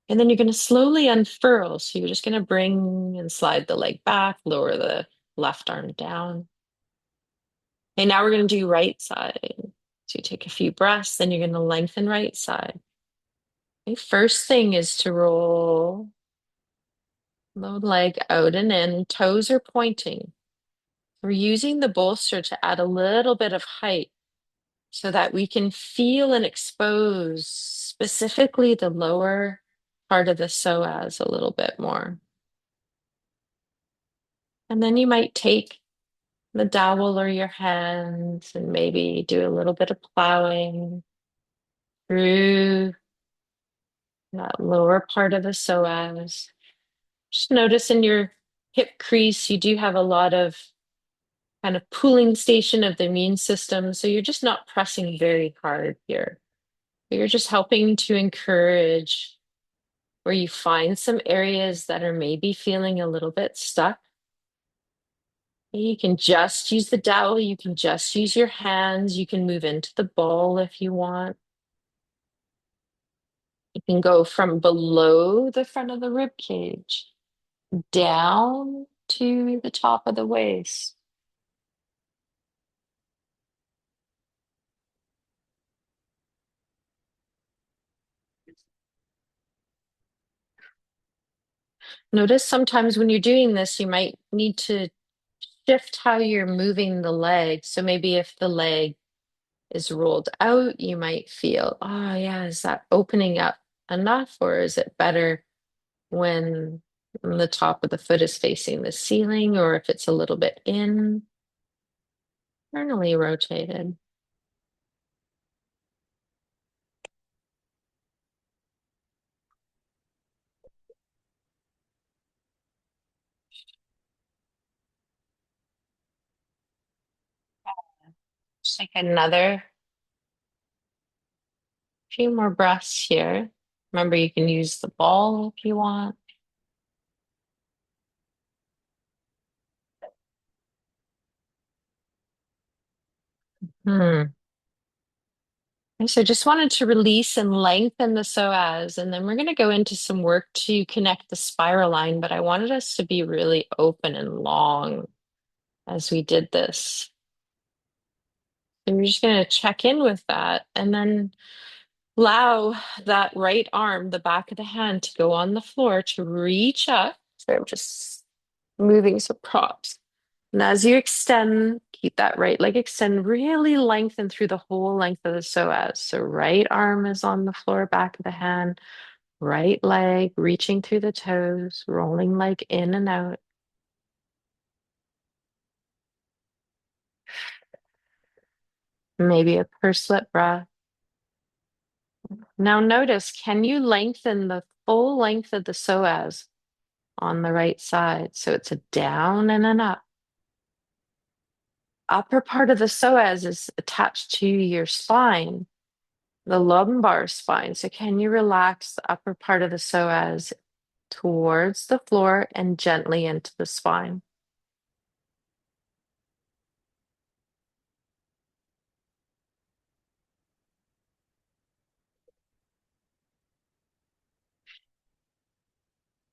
And then you're going to slowly unfurl. So you're just going to bring and slide the leg back, lower the left arm down. And now we're going to do right side. So you take a few breaths, then you're going to lengthen right side. Okay, first thing is to roll the leg out and in. Toes are pointing. We're using the bolster to add a little bit of height so that we can feel and expose specifically the lower part of the psoas a little bit more. And then you might take the dowel or your hands and maybe do a little bit of plowing through that lower part of the psoas. Just notice in your hip crease, you do have a lot of kind of pooling station of the immune system. So you're just not pressing very hard here. You're just helping to encourage where you find some areas that are maybe feeling a little bit stuck. You can just use the dowel, you can just use your hands, you can move into the ball if you want. You can go from below the front of the rib cage down to the top of the waist. Notice sometimes when you're doing this, you might need to shift how you're moving the leg. So maybe if the leg is rolled out, you might feel, oh, yeah, is that opening up enough? Or is it better when the top of the foot is facing the ceiling, or if it's a little bit internally rotated? Just like another few more breaths here. Remember, you can use the ball if you want. Hmm. So just wanted to release and lengthen the psoas, and then we're going to go into some work to connect the spiral line, but I wanted us to be really open and long as we did this. And we're just going to check in with that and then allow that right arm, the back of the hand, to go on the floor to reach up. So I'm just moving some props. And as you extend, keep that right leg extend, really lengthen through the whole length of the psoas. So right arm is on the floor, back of the hand, right leg reaching through the toes, rolling leg in and out. Maybe a pursed breath. Now notice, can you lengthen the full length of the psoas on the right side? So it's a down and an up. upper part of the psoas is attached to your spine, the lumbar spine. So can you relax the upper part of the psoas towards the floor and gently into the spine?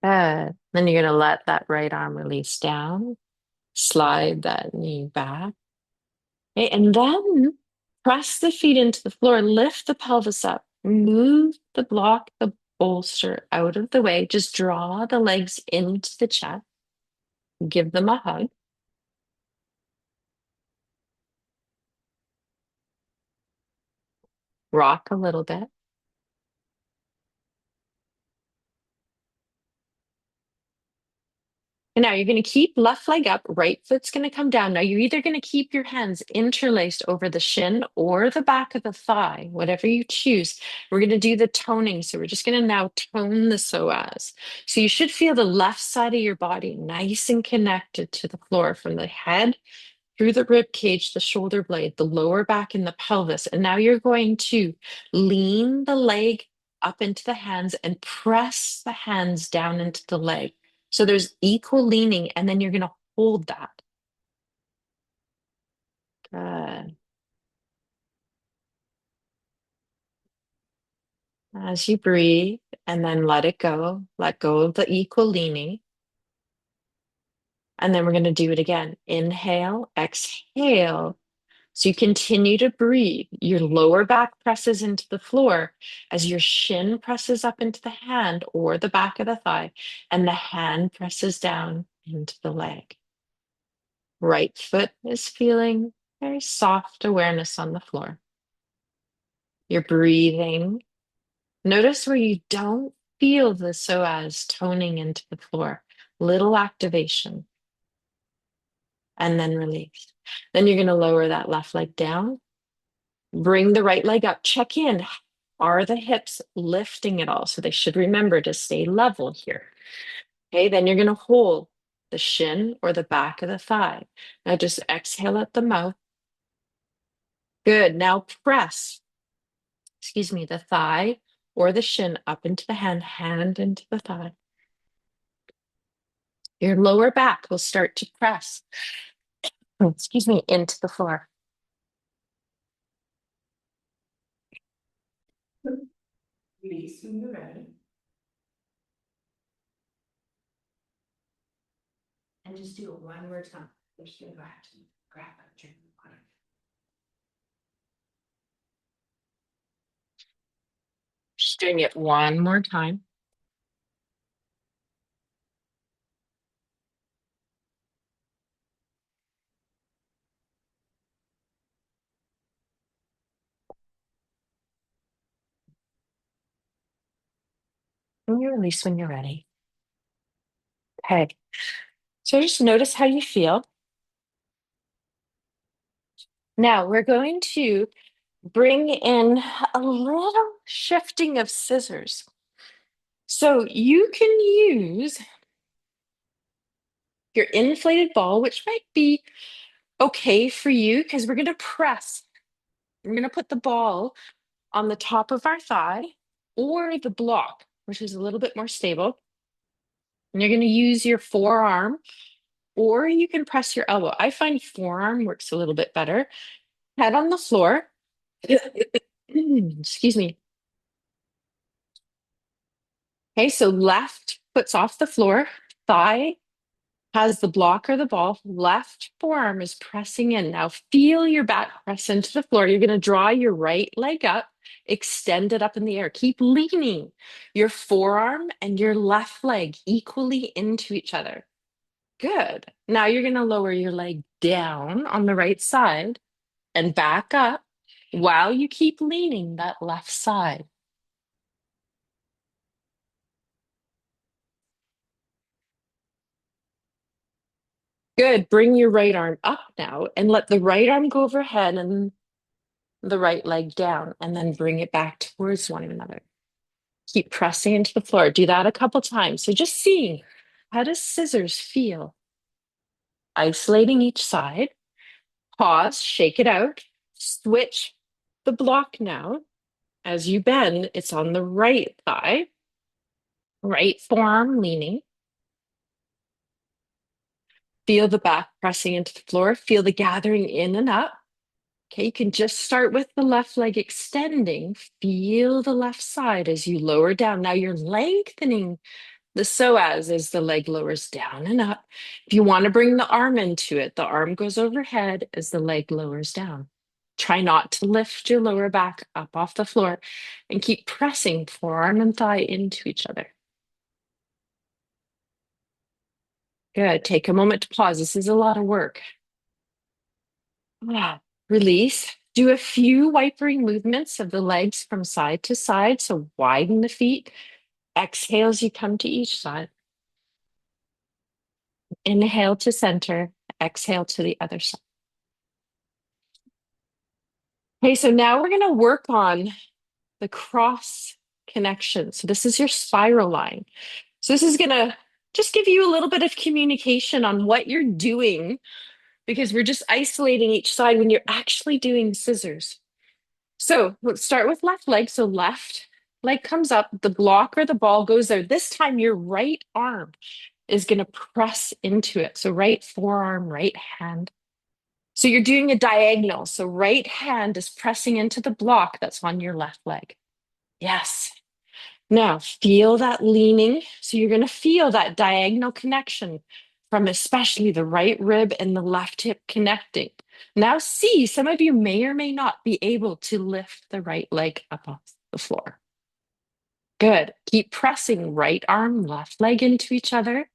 Good. Then you're going to let that right arm release down, slide that knee back. Okay, and then press the feet into the floor, lift the pelvis up, move the block, the bolster out of the way. Just draw the legs into the chest, give them a hug. Rock a little bit. And now you're going to keep left leg up, right foot's going to come down. Now you're either going to keep your hands interlaced over the shin or the back of the thigh, whatever you choose. We're going to do the toning. So we're just going to now tone the psoas. So you should feel the left side of your body nice and connected to the floor from the head through the rib cage, the shoulder blade, the lower back, and the pelvis. And now you're going to lean the leg up into the hands and press the hands down into the leg. So there's equal leaning, and then you're going to hold that. Good. As you breathe, and then let it go. Let go of the equal leaning. And then we're going to do it again. Inhale, exhale. So you continue to breathe. Your lower back presses into the floor as your shin presses up into the hand or the back of the thigh, and the hand presses down into the leg. Right foot is feeling very soft awareness on the floor. You're breathing. Notice where you don't feel the psoas toning into the floor. Little activation, and then release. Then you're going to lower that left leg down. Bring the right leg up. Check in. Are the hips lifting at all? So they should remember to stay level here. Okay, then you're going to hold the shin or the back of the thigh. Now just exhale at the mouth. Good. Now press, the thigh or the shin up into the hand, hand into the thigh. Your lower back will start to press, into the floor. Release when you're ready. And just do it one more time. Just go back to grab a drink of water. Just doing it one more time. And you release when you're ready. Okay. So just notice how you feel. Now we're going to bring in a little shifting of scissors. So you can use your inflated ball, which might be okay for you because we're going to press. We're going to put the ball on the top of our thigh or the block, which is a little bit more stable. And you're going to use your forearm or you can press your elbow. I find forearm works a little bit better. Head on the floor. Excuse me. Okay, so left foot's off the floor, thigh has the block or the ball, left forearm is pressing in. Now feel your back press into the floor. You're going to draw your right leg up, extend it up in the air. Keep leaning your forearm and your left leg equally into each other. Good. Now you're going to lower your leg down on the right side and back up while you keep leaning that left side. Good. Bring your right arm up now and let the right arm go overhead and the right leg down, and then bring it back towards one another. Keep pressing into the floor. Do that a couple times. So just seeing, how does scissors feel? Isolating each side, Pause, shake it out, switch the block now. As you bend, it's on the right thigh, right forearm leaning. Feel the back pressing into the floor. Feel the gathering in and up. Okay, you can just start with the left leg extending. Feel the left side as you lower down. Now you're lengthening the psoas as the leg lowers down and up. If you want to bring the arm into it, the arm goes overhead as the leg lowers down. Try not to lift your lower back up off the floor and keep pressing forearm and thigh into each other. Good. Take a moment to pause. This is a lot of work. Ah, release. Do a few wipering movements of the legs from side to side. So widen the feet. Exhale as you come to each side. Inhale to center. Exhale to the other side. Okay, so now we're going to work on the cross connection. So this is your spiral line. So this is going to just give you a little bit of communication on what you're doing because we're just isolating each side when you're actually doing scissors. So let's start with left leg. So left leg comes up, the block or the ball goes there. This time your right arm is going to press into it. So right forearm, right hand. So you're doing a diagonal. So right hand is pressing into the block that's on your left leg. Yes. Now feel that leaning. So you're going to feel that diagonal connection from especially the right rib and the left hip connecting. Now see, some of you may or may not be able to lift the right leg up off the floor. Good. Keep pressing right arm, left leg into each other.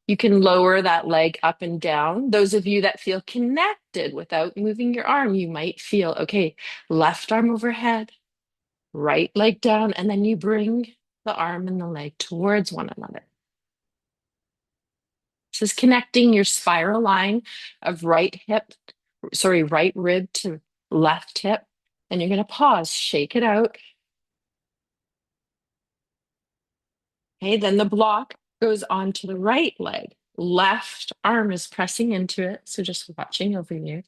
You can lower that leg up and down. Those of you that feel connected without moving your arm, you might feel, okay, left arm overhead, right leg down, and then you bring the arm and the leg towards one another. This is connecting your spiral line of right rib to left hip. And you're going to pause, shake it out. Okay, then the block goes onto the right leg. Left arm is pressing into it. So just watching over you.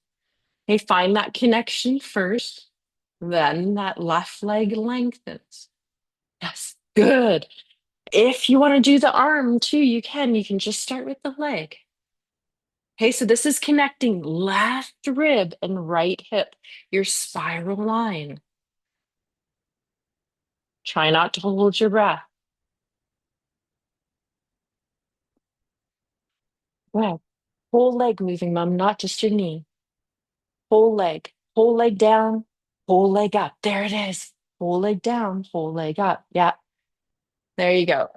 Okay, find that connection first. Then that left leg lengthens. Yes, good. If you want to do the arm too, you can. You can just start with the leg. Okay, so this is connecting left rib and right hip, your spiral line. Try not to hold your breath. Wow. Whole leg moving, mom, not just your knee. Whole leg down, whole leg up. There it is. Whole leg down, whole leg up. Yeah, there you go.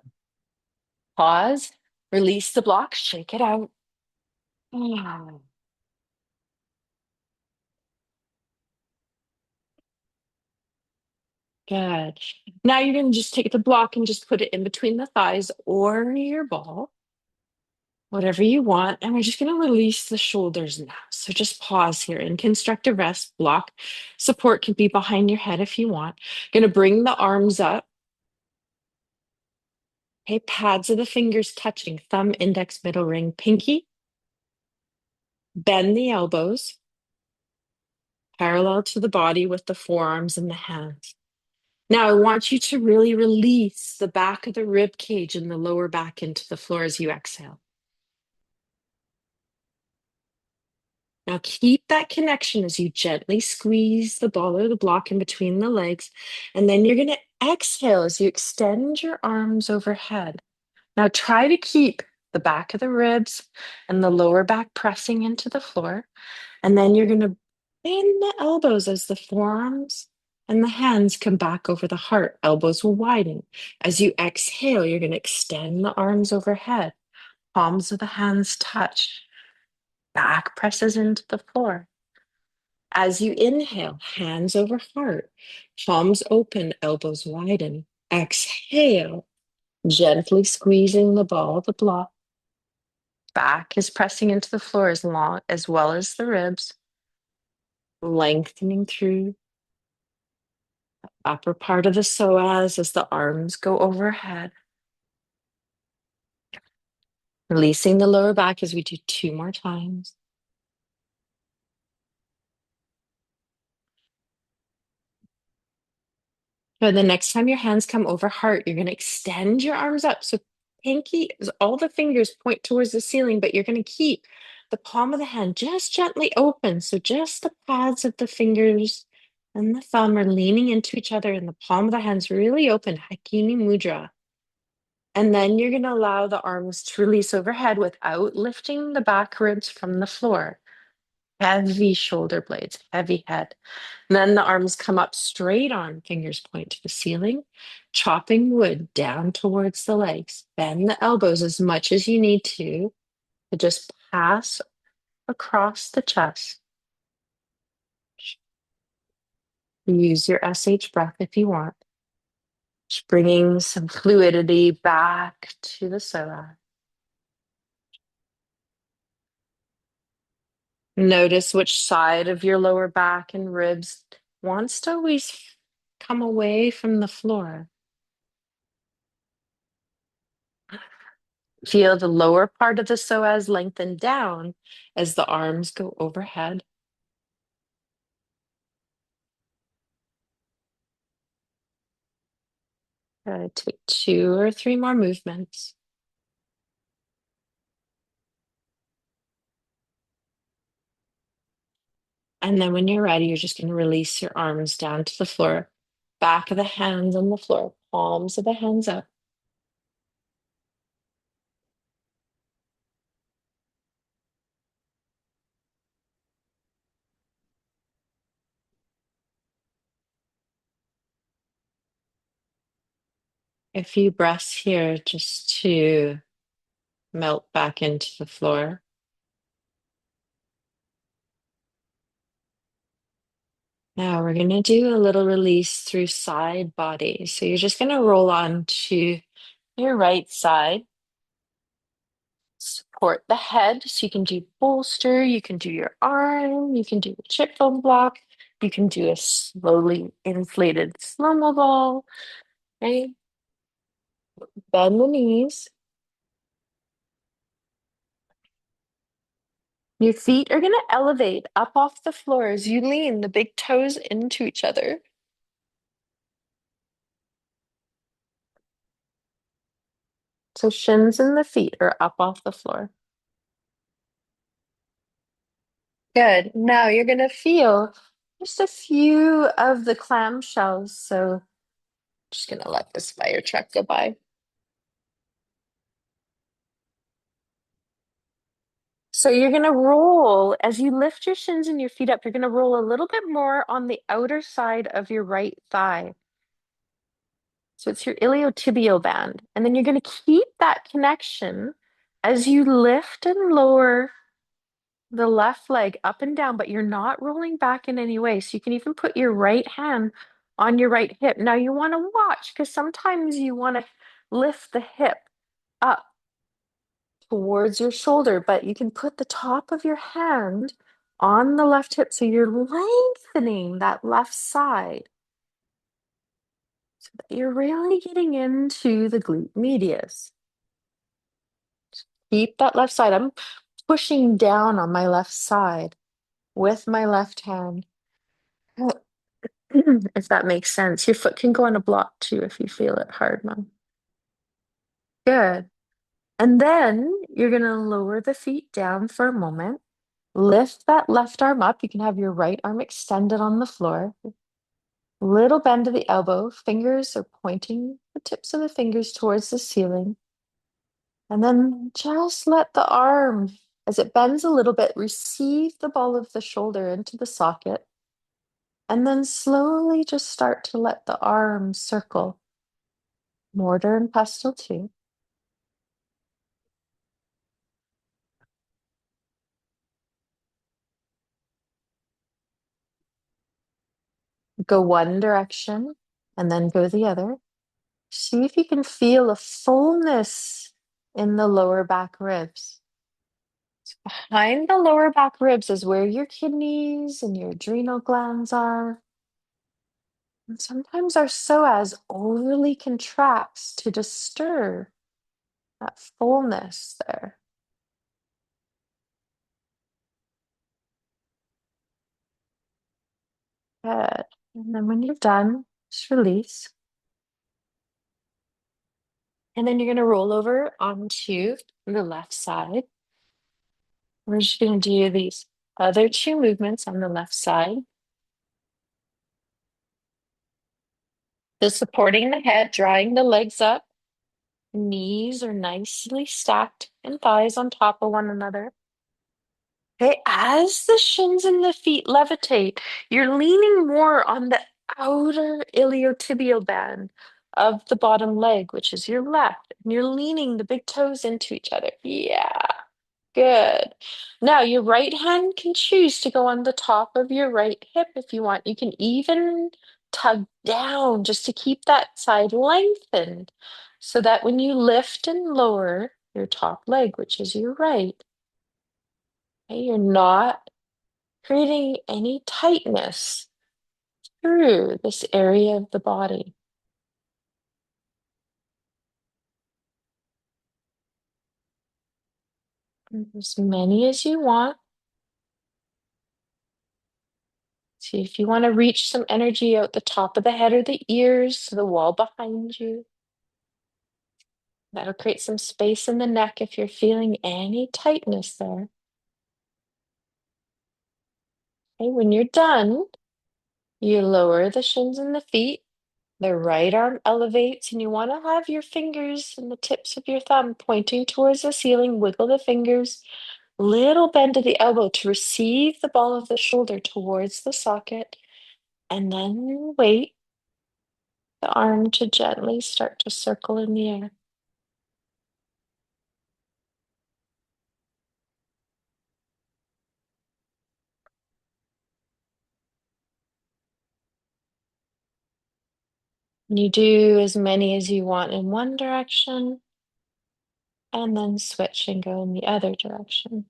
Pause, release the block, shake it out. Mm, good. Now you're going to just take the block and just put it in between the thighs or your ball, whatever you want. And we're just going to release the shoulders now. So just pause here in constructive rest. Block support can be behind your head if you want. Going to bring the arms up. Okay, pads of the fingers touching, thumb, index, middle ring, pinky. Bend the elbows parallel to the body with the forearms and the hands. Now, I want you to really release the back of the rib cage and the lower back into the floor as you exhale. Now, keep that connection as you gently squeeze the ball or the block in between the legs. And then you're going to exhale as you extend your arms overhead. Now, try to keep the back of the ribs and the lower back pressing into the floor. And then you're going to bend the elbows as the forearms and the hands come back over the heart. Elbows will widen. As you exhale, you're going to extend the arms overhead. Palms of the hands touch. Back presses into the floor. As you inhale, hands over heart. Palms open, elbows widen. Exhale, gently squeezing the ball, the block. Back is pressing into the floor as well as the ribs. Lengthening through upper part of the psoas as the arms go overhead. Releasing the lower back as we do two more times. So the next time your hands come over heart, you're going to extend your arms up. So pinky, all the fingers point towards the ceiling, but you're going to keep the palm of the hand just gently open. So just the pads of the fingers and the thumb are leaning into each other, and the palm of the hand's really open, Hakini Mudra. And then you're going to allow the arms to release overhead without lifting the back ribs from the floor. Heavy shoulder blades, heavy head. And then the arms come up straight on, fingers point to the ceiling, chopping wood down towards the legs. Bend the elbows as much as you need to just pass across the chest. Use your SH breath if you want. Just bringing some fluidity back to the psoas. Notice which side of your lower back and ribs wants to always come away from the floor. Feel the lower part of the psoas lengthen down as the arms go overhead. Take 2 or 3 more movements. And then when you're ready, you're just going to release your arms down to the floor, back of the hands on the floor, palms of the hands up. A few breaths here just to melt back into the floor. Now we're going to do a little release through side body. So you're just going to roll on to your right side. Support the head. So you can do bolster, you can do your arm, you can do a chip bone block, you can do a slowly inflated slow-mo ball. Okay? Bend the knees. Your feet are going to elevate up off the floor as you lean the big toes into each other. So shins and the feet are up off the floor. Good. Now you're going to feel just a few of the clamshells. So just going to let this fire truck go by. So you're going to roll as you lift your shins and your feet up. You're going to roll a little bit more on the outer side of your right thigh. So it's your iliotibial band. And then you're going to keep that connection as you lift and lower the left leg up and down, but you're not rolling back in any way. So you can even put your right hand on your right hip. Now you want to watch because sometimes you want to lift the hip up towards your shoulder, but you can put the top of your hand on the left hip so you're lengthening that left side so that you're really getting into the glute medius. Keep that left side. I'm pushing down on my left side with my left hand. If that makes sense. Your foot can go on a block too if you feel it hard, Mom. Good. And then you're going to lower the feet down for a moment. Lift that left arm up. You can have your right arm extended on the floor. Little bend of the elbow. Fingers are pointing the tips of the fingers towards the ceiling. And then just let the arm, as it bends a little bit, receive the ball of the shoulder into the socket. And then slowly just start to let the arm circle. Mortar and pestle too. Go one direction and then go the other. See if you can feel a fullness in the lower back ribs. Behind the lower back ribs is where your kidneys and your adrenal glands are. And sometimes our psoas overly contracts to disturb that fullness there. Good. And then when you're done, Just release. And then you're going to roll over onto the left side. We're just going to do these other two movements on the left side. So supporting the head, drawing the legs up. Knees are nicely stacked and thighs on top of one another. Okay, as the shins and the feet levitate, you're leaning more on the outer iliotibial band of the bottom leg, which is your left, and you're leaning the big toes into each other. Yeah, good. Now, your right hand can choose to go on the top of your right hip if you want. You can even tug down just to keep that side lengthened so that when you lift and lower your top leg, which is your right, okay, you're not creating any tightness through this area of the body. As many as you want. See if you want to reach some energy out the top of the head or the ears to the wall behind you. That'll create some space in the neck if you're feeling any tightness there. Okay, when you're done, you lower the shins and the feet. The right arm elevates, and you want to have your fingers and the tips of your thumb pointing towards the ceiling. Wiggle the fingers. Little bend of the elbow to receive the ball of the shoulder towards the socket, and then wait the arm to gently start to circle in the air. You do as many as you want in one direction, and then switch and go in the other direction.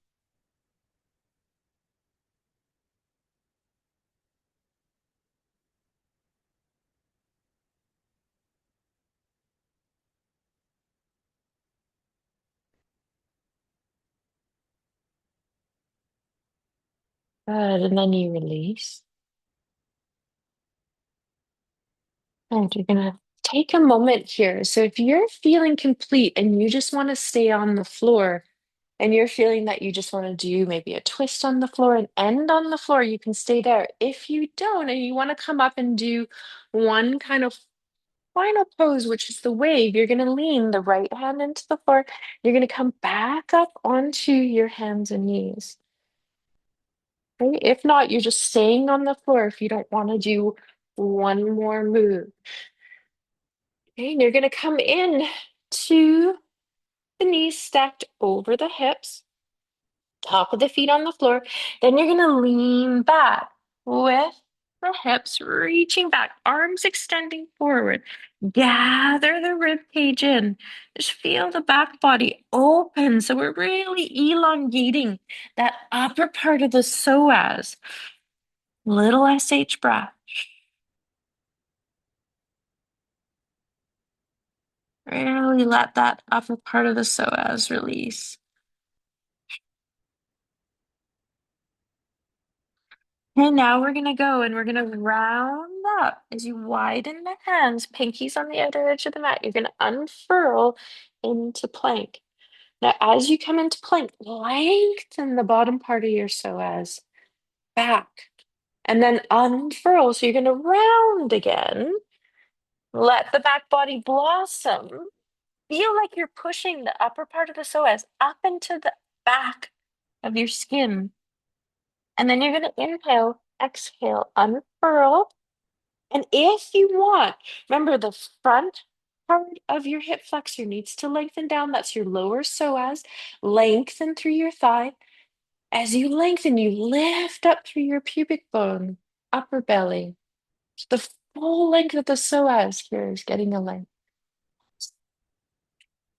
Good, and then you release. And you're gonna take a moment here. So if you're feeling complete and you just want to stay on the floor, and you're feeling that you just want to do maybe a twist on the floor and end on the floor, you can stay there. If you don't, and you want to come up and do one kind of final pose, which is the wave, you're going to lean the right hand into the floor. You're going to come back up onto your hands and knees. Okay? If not, you're just staying on the floor if you don't want to do one more move. Okay, and you're going to come in to the knees stacked over the hips, top of the feet on the floor. Then you're going to lean back with the hips reaching back, arms extending forward. Gather the rib cage in. Just feel the back body open. So we're really elongating that upper part of the psoas. Little SH breath. Really let that upper part of the psoas release. And now we're gonna go and we're gonna round up as you widen the hands, pinkies on the outer edge of the mat. You're gonna unfurl into plank. Now, as you come into plank, lengthen the bottom part of your psoas back and then unfurl. So you're gonna round again. Let the back body blossom. Feel like you're pushing the upper part of the psoas up into the back of your skin. And then you're gonna inhale, exhale, unfurl. And if you want, remember the front part of your hip flexor needs to lengthen down. That's your lower psoas. Lengthen through your thigh. As you lengthen, you lift up through your pubic bone, upper belly. So the full length of the psoas here is getting a length.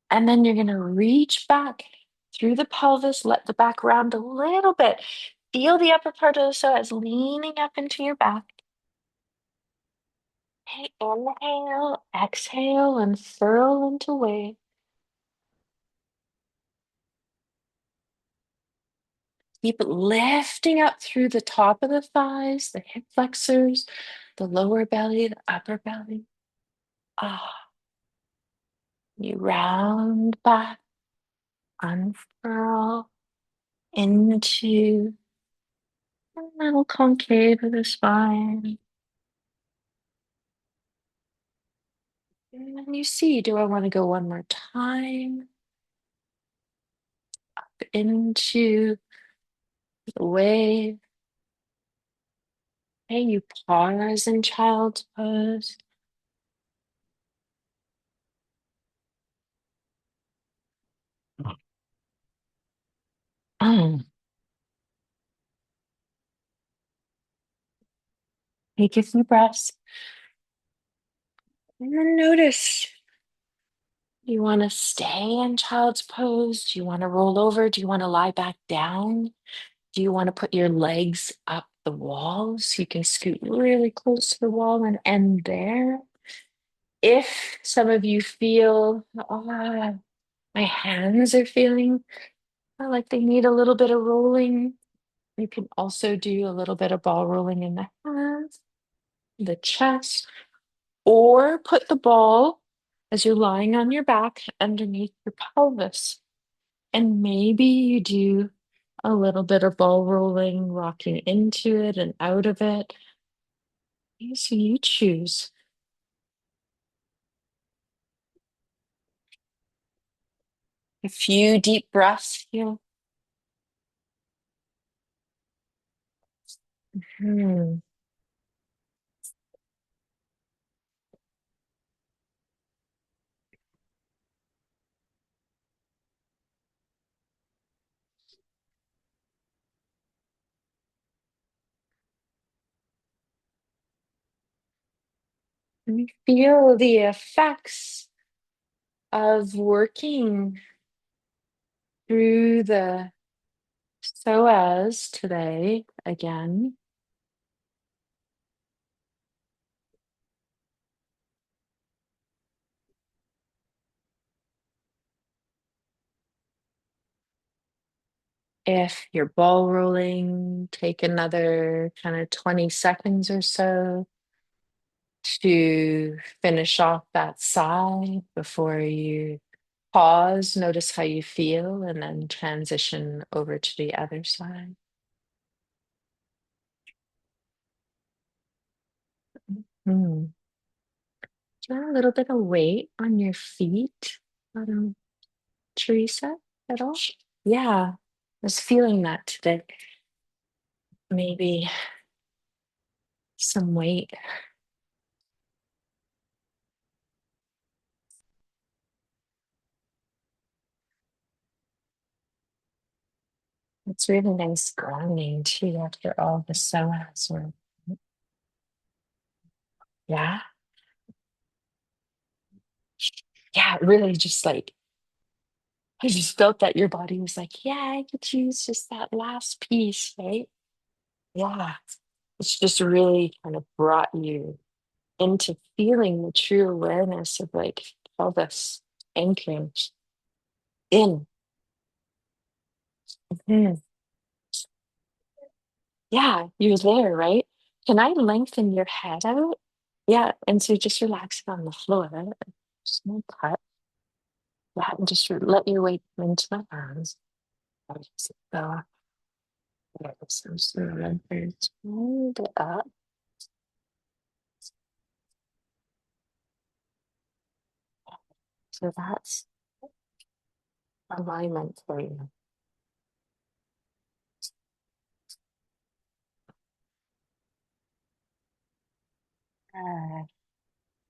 And then you're going to reach back through the pelvis, let the back round a little bit. Feel the upper part of the psoas leaning up into your back. Okay, inhale, exhale, and furl into wave. Keep lifting up through the top of the thighs, the hip flexors, the lower belly, the upper belly. Ah, you round back, unfurl into a little concave of the spine. And then you see, do I want to go one more time? Up into the wave. Okay, you pause in child's pose. Mm. Take a few breaths. And then notice, do you want to stay in child's pose? Do you want to roll over? Do you want to lie back down? Do you want to put your legs up the wall so you can scoot really close to the wall and end there? If some of you feel, my hands are feeling like they need a little bit of rolling, you can also do a little bit of ball rolling in the hands, the chest, or put the ball as you're lying on your back underneath your pelvis. And maybe you do a little bit of ball rolling, rocking into it and out of it. So you choose. A few deep breaths here. Hmm. And feel the effects of working through the psoas today again. If you're ball rolling, take another kind of 20 seconds or so to finish off that side before you pause, notice how you feel, and then transition over to the other side. Hmm. Do you want a little bit of weight on your feet, um, Teresa, at all? Yeah, I was feeling that today. Maybe some weight. It's really nice grounding too after all the psoas work. Yeah, yeah, really just like I just felt that your body was like, yeah, I could use just that last piece, right? Yeah. It's just really kind of brought you into feeling the true awareness of like pelvis anchoring in. Mhm. Yeah, you're there, right? Can I lengthen your head out? Yeah, and so just relax it on the floor. Just no cut. Yeah, and just let your weight come into my arms. I just go. Yeah, so smooth and smooth it up. So that's alignment for you. Uh,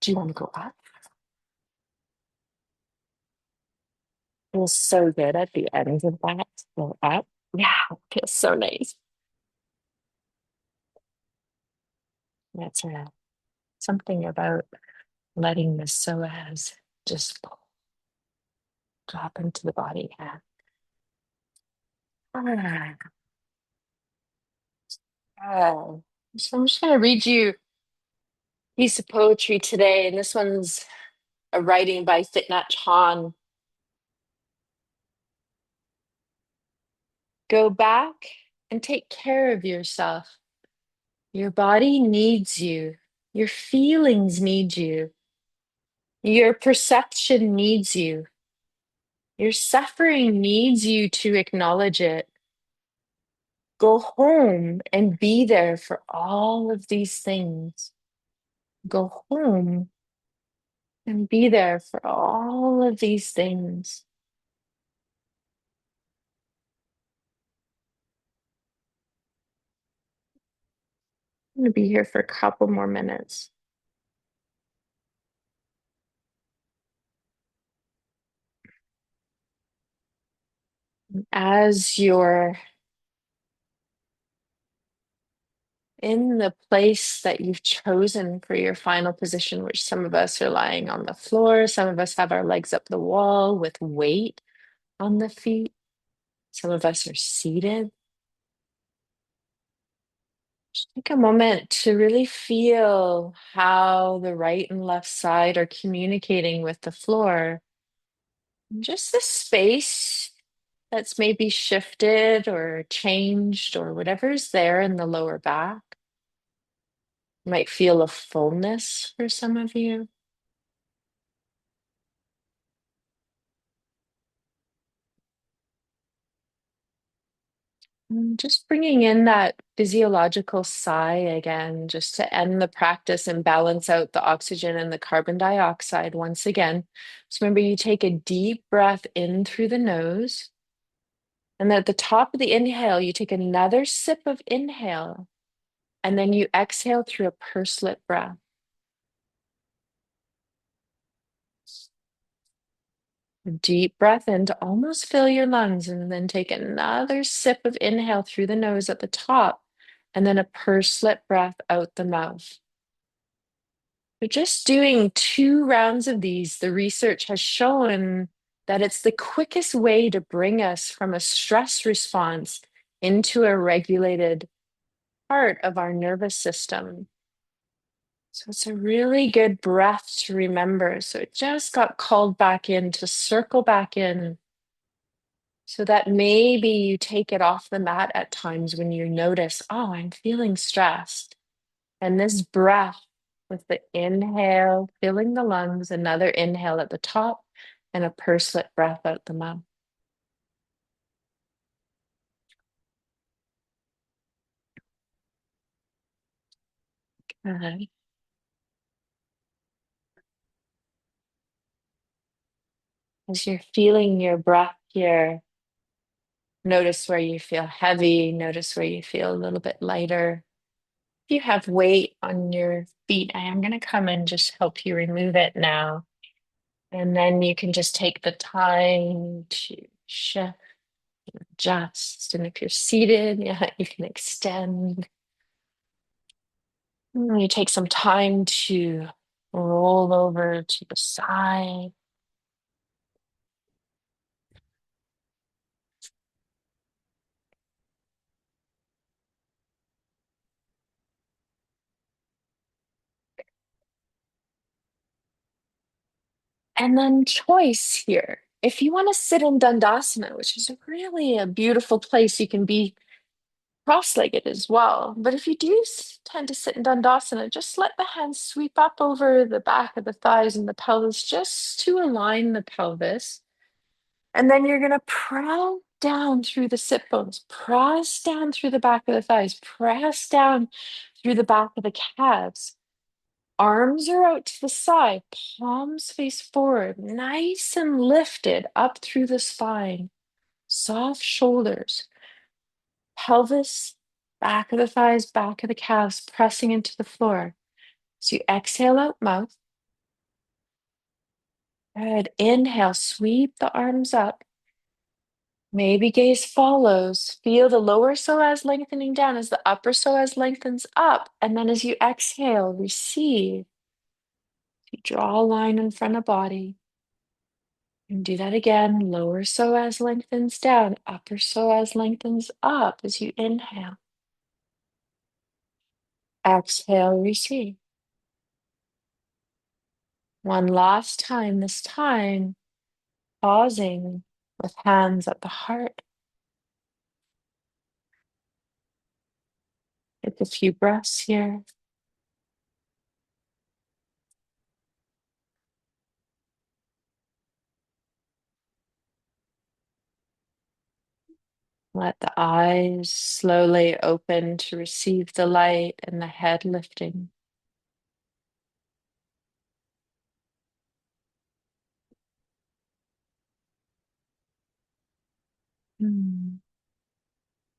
do you want to go up? Feels so good at the ends of that. Go up. Yeah, feels so nice. That's something about letting the psoas just drop into the body. Yeah. Ah, ah. So I'm just going to read you a piece of poetry today, and this one's a writing by Thich Nhat Hanh. go back and take care of yourself. Your body needs you. Your feelings need you. Your perception needs you. Your suffering needs you to acknowledge it. Go home and be there for all of these things. Go home and be there for all of these things. I'm going to be here for a couple more minutes. As you're in the place that you've chosen for your final position, which some of us are lying on the floor, some of us have our legs up the wall with weight on the feet, some of us are seated. Just take a moment to really feel how the right and left side are communicating with the floor. Just the space that's maybe shifted or changed or whatever's there in the lower back. Might feel a fullness for some of you. Just bringing in that physiological sigh again, just to end the practice and balance out the oxygen and the carbon dioxide once again. So remember, you take a deep breath in through the nose, and at the top of the inhale, you take another sip of inhale, and then you exhale through a pursed lip breath. A deep breath in to almost fill your lungs, and then take another sip of inhale through the nose at the top, and then a pursed lip breath out the mouth. But just doing 2 rounds of these, the research has shown that it's the quickest way to bring us from a stress response into a regulated part of our nervous system. So it's a really good breath to remember. So it just got called back in to circle back in so that maybe you take it off the mat at times when you notice, oh, I'm feeling stressed. And this breath with the inhale, filling the lungs, another inhale at the top, and a pursed lip breath out the mouth. Good. As you're feeling your breath here, notice where you feel heavy, notice where you feel a little bit lighter. If you have weight on your feet, I am going to come and just help you remove it now. And then you can just take the time to shift, adjust. And if you're seated, yeah, you can extend. You take some time to roll over to the side. And then choice here. If you want to sit in Dandasana, which is really a beautiful place, you can be cross-legged as well. But if you do tend to sit in Dandasana, just let the hands sweep up over the back of the thighs and the pelvis just to align the pelvis. And then you're going to press down through the sit bones, press down through the back of the thighs, press down through the back of the calves. Arms are out to the side, palms face forward, nice and lifted up through the spine, soft shoulders, pelvis, back of the thighs, back of the calves, pressing into the floor. So you exhale out mouth. Good. Inhale, sweep the arms up. Maybe gaze follows. Feel the lower psoas lengthening down as the upper psoas lengthens up. And then as you exhale, receive. You draw a line in front of body. And do that again. Lower psoas lengthens down. Upper psoas lengthens up as you inhale. Exhale, receive. One last time, this time pausing with hands at the heart. Take a few breaths here. Let the eyes slowly open to receive the light and the head lifting.